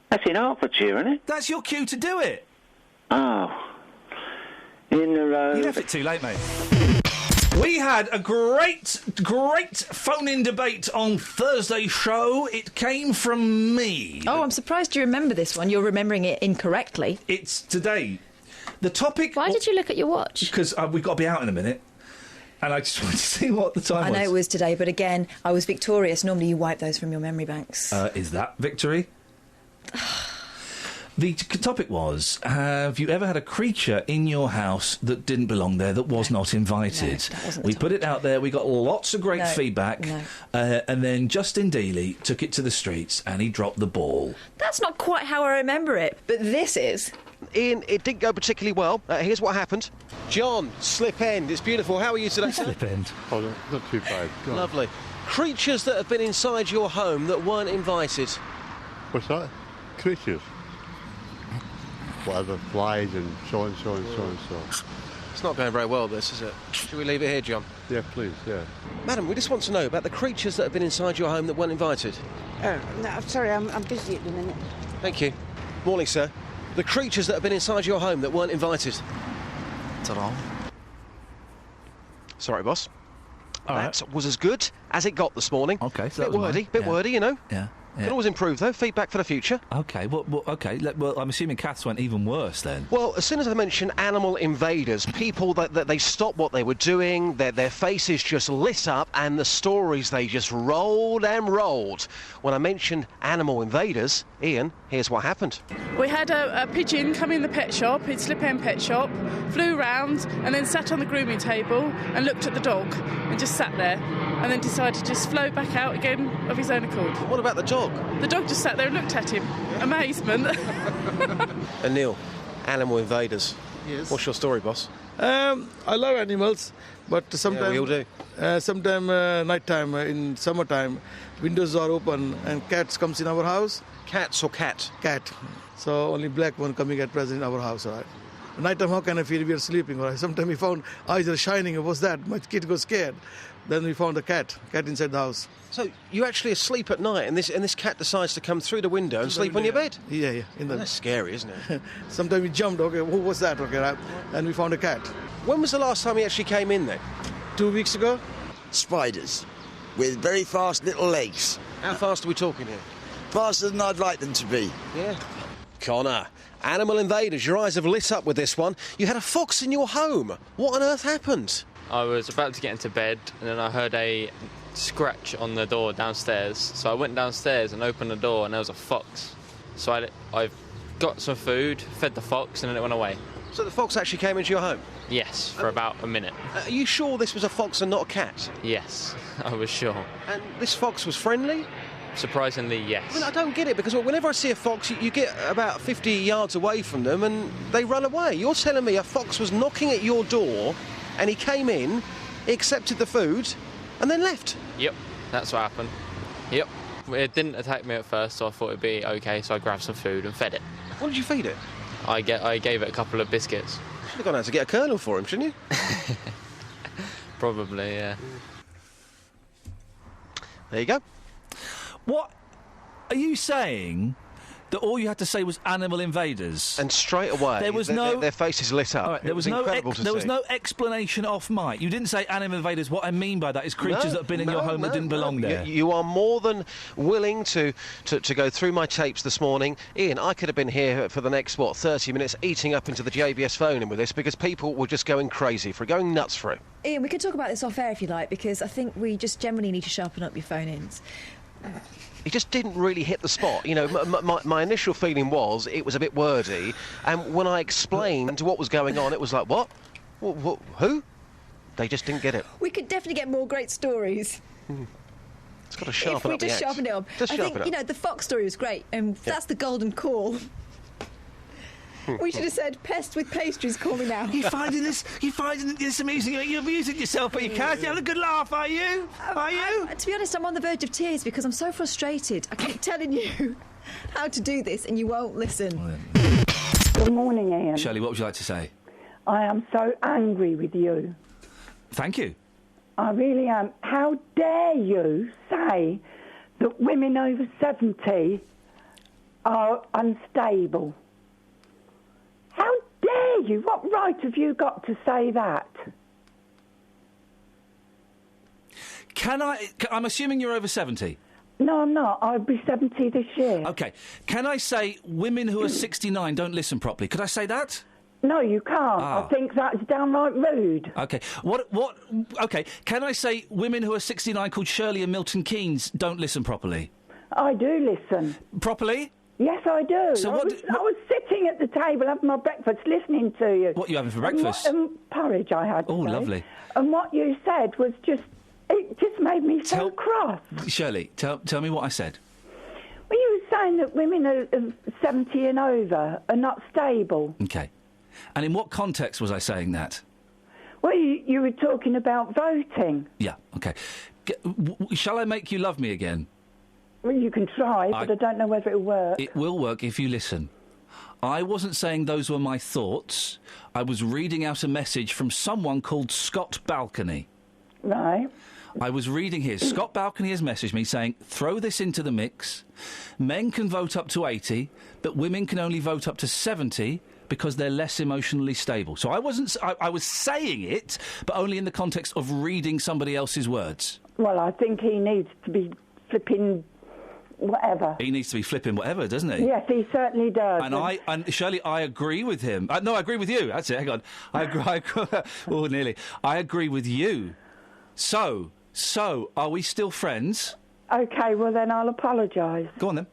That's in Hertfordshire, isn't it? That's your cue to do it. Oh. In the road. You left it too late, mate. We had a great phone-in debate on Thursday's show. It came from me. Oh, I'm surprised you remember this one. You're remembering it incorrectly. It's today. The topic... Why did you look at your watch? Because we've got to be out in a minute. And I just wanted to see what the time was. I know it was today, but again, I was victorious. Normally you wipe those from your memory banks. Is that victory? The topic was, have you ever had a creature in your house that didn't belong there, that was not invited? No, that wasn't We the put it out there, we got lots of great No, feedback, no. And then Justin Dealey took it to the streets and he dropped the ball. That's not quite how I remember it, but this is. Ian, it didn't go particularly well. Here's what happened. John, slip end. It's beautiful. How are you today, sir? Slip end. Oh, not too bad. Go on. Lovely. Creatures that have been inside your home that weren't invited. What's that? Creatures. Whatever, flies and so and so and so and so. It's not going very well, this, is it? Should we leave it here, John? Yeah, please, yeah. Madam, we just want to know about the creatures that have been inside your home that weren't invited. No, I'm sorry, I'm busy at the minute. Thank you. Morning, sir. The creatures that have been inside your home that weren't invited. Ta-da. Sorry, boss. That was as good as it got this morning. OK, so bit wordy, you know. Yeah. Can always improve, though. Feedback for the future. OK, well, I'm assuming Kath's went even worse, then. Well, as soon as I mentioned animal invaders, people that they stopped what they were doing, their faces just lit up, and the stories, they just rolled and rolled. When I mentioned animal invaders, Ian, here's what happened. We had a pigeon come in the pet shop, in Slip End Pet Shop, flew round and then sat on the grooming table and looked at the dog and just sat there and then decided to just flow back out again of his own accord. What about the dog? The dog just sat there and looked at him. Amazement. And Neil, animal invaders. Yes. What's your story, boss? I love animals, but sometimes... Yeah, we all do. Sometime night-time, in summertime, windows are open and cats comes in our house. Cats or cat? Cat. So only black one coming at present in our house, right? Night time, how can I feel? We are sleeping. Right? Sometimes we found eyes are shining. What's that? My kid got scared. Then we found a cat inside the house. So you actually asleep at night, and this cat decides to come through the window and sleep on your bed? Yeah. That's scary, isn't it? Sometimes we jumped. Okay, who was that? Okay, right? And we found a cat. When was the last time he actually came in then? 2 weeks ago. Spiders with very fast little legs. How fast are we talking here? Faster than I'd like them to be. Yeah. Connor, animal invaders, your eyes have lit up with this one. You had a fox in your home. What on earth happened? I was about to get into bed and then I heard a scratch on the door downstairs. So I went downstairs and opened the door and there was a fox. So I got some food, fed the fox, and then it went away. So the fox actually came into your home? Yes, for about a minute. Are you sure this was a fox and not a cat? Yes, I was sure. And this fox was friendly? Surprisingly, yes. I mean, I don't get it, because whenever I see a fox, you get about 50 yards away from them and they run away. You're telling me a fox was knocking at your door and he came in, he accepted the food, and then left? Yep, that's what happened. Yep. It didn't attack me at first, so I thought it'd be okay, so I grabbed some food and fed it. What did you feed it? I gave it a couple of biscuits. Should have gone out to get a kernel for him, shouldn't you? Probably, yeah. There you go. What are you saying? That all you had to say was animal invaders, and straight away there was their faces lit up. All right, there was no explanation off mic. You didn't say animal invaders. What I mean by that is creatures that have been in your home that didn't belong there. You are more than willing to go through my tapes this morning, Ian. I could have been here for the next 30 minutes, eating up into the JBS phone in with this, because people were just going crazy for it, going nuts for it. Ian, we can talk about this off air if you like, because I think we just generally need to sharpen up your phone-ins. He just didn't really hit the spot. You know, my initial feeling was it was a bit wordy, and when I explained what was going on, it was like, what? Who? They just didn't get it. We could definitely get more great stories. It's got to sharpen up the act. If we just sharpen it up. Just I sharpen think, it up. the fox story was great, and that's the golden call. We should have said, pest with pastries, call me now. You're finding this amusing? You're amusing yourself, but you can't. You're having a good laugh, are you? Are you? To be honest, I'm on the verge of tears because I'm so frustrated. I keep telling you how to do this and you won't listen. Good morning, Ian. Shirley, what would you like to say? I am so angry with you. Thank you. I really am. How dare you say that women over 70 are unstable? How dare you? What right have you got to say that? I'm assuming you're over 70? No, I'm not. I'll be 70 this year. OK. Can I say women who are 69 don't listen properly? Could I say that? No, you can't. I think that's downright rude. OK. OK. Can I say women who are 69 called Shirley and Milton Keynes don't listen properly? I do listen. Properly? Yes, I do. So I was sitting at the table having my breakfast, listening to you. What are you having for breakfast? Porridge I had today. Oh, lovely. And what you said was it just made me so cross. Shirley, tell me what I said. Well, you were saying that women are 70 and over are not stable. OK. And in what context was I saying that? Well, you were talking about voting. Yeah, OK. Shall I make you love me again? Well, you can try, but I don't know whether it'll work. It will work if you listen. I wasn't saying those were my thoughts. I was reading out a message from someone called Scott Balcony. Right. I was reading here. Scott Balcony has messaged me saying, throw this into the mix. Men can vote up to 80, but women can only vote up to 70 because they're less emotionally stable. So I was saying it, but only in the context of reading somebody else's words. Well, I think he needs to be flipping whatever. He needs to be flipping whatever, doesn't he? Yes, he certainly does. And Shirley, I agree with him. No, I agree with you. That's it. Hang on. I agree. Oh, nearly. I agree with you. So, are we still friends? OK, well then I'll apologise. Go on then.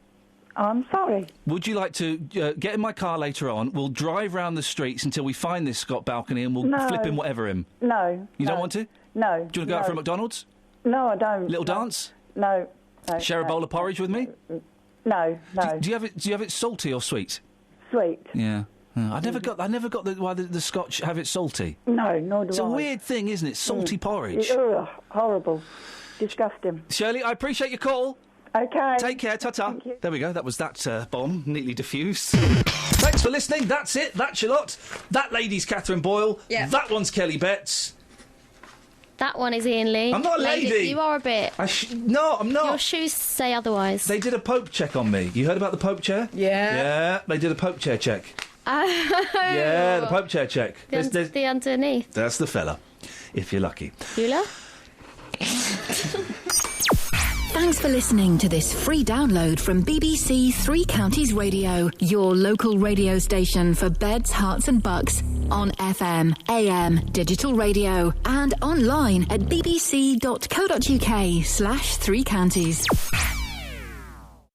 I'm sorry. Would you like to get in my car later on? We'll drive round the streets until we find this Scott Balcony and we'll flip him whatever him. No. You don't want to? No. Do you want to go out for a McDonald's? No, I don't. Little dance? No. Share a bowl of porridge with me? No. Do you have it salty or sweet? Sweet. Yeah. I never got why the Scotch have it salty. No, nor do I. It's a weird thing, isn't it? Salty porridge. Ugh, horrible. Disgusting. Shirley, I appreciate your call. OK. Take care. Ta-ta. There we go. That was that bomb, neatly diffused. Thanks for listening. That's it. That's your lot. That lady's Catherine Boyle. Yeah. That one's Kelly Betts. That one is Iain Lee. I'm not a lady. You are a bit. No, I'm not. Your shoes say otherwise. They did a Pope check on me. You heard about the Pope chair? Yeah. Yeah, they did a Pope chair check. Oh. Yeah, the Pope chair check. The underneath. That's the fella, if you're lucky. Beulah? Thanks for listening to this free download from BBC Three Counties Radio, your local radio station for beds, hearts and bucks, on FM, AM, digital radio, and online at bbc.co.uk/3counties.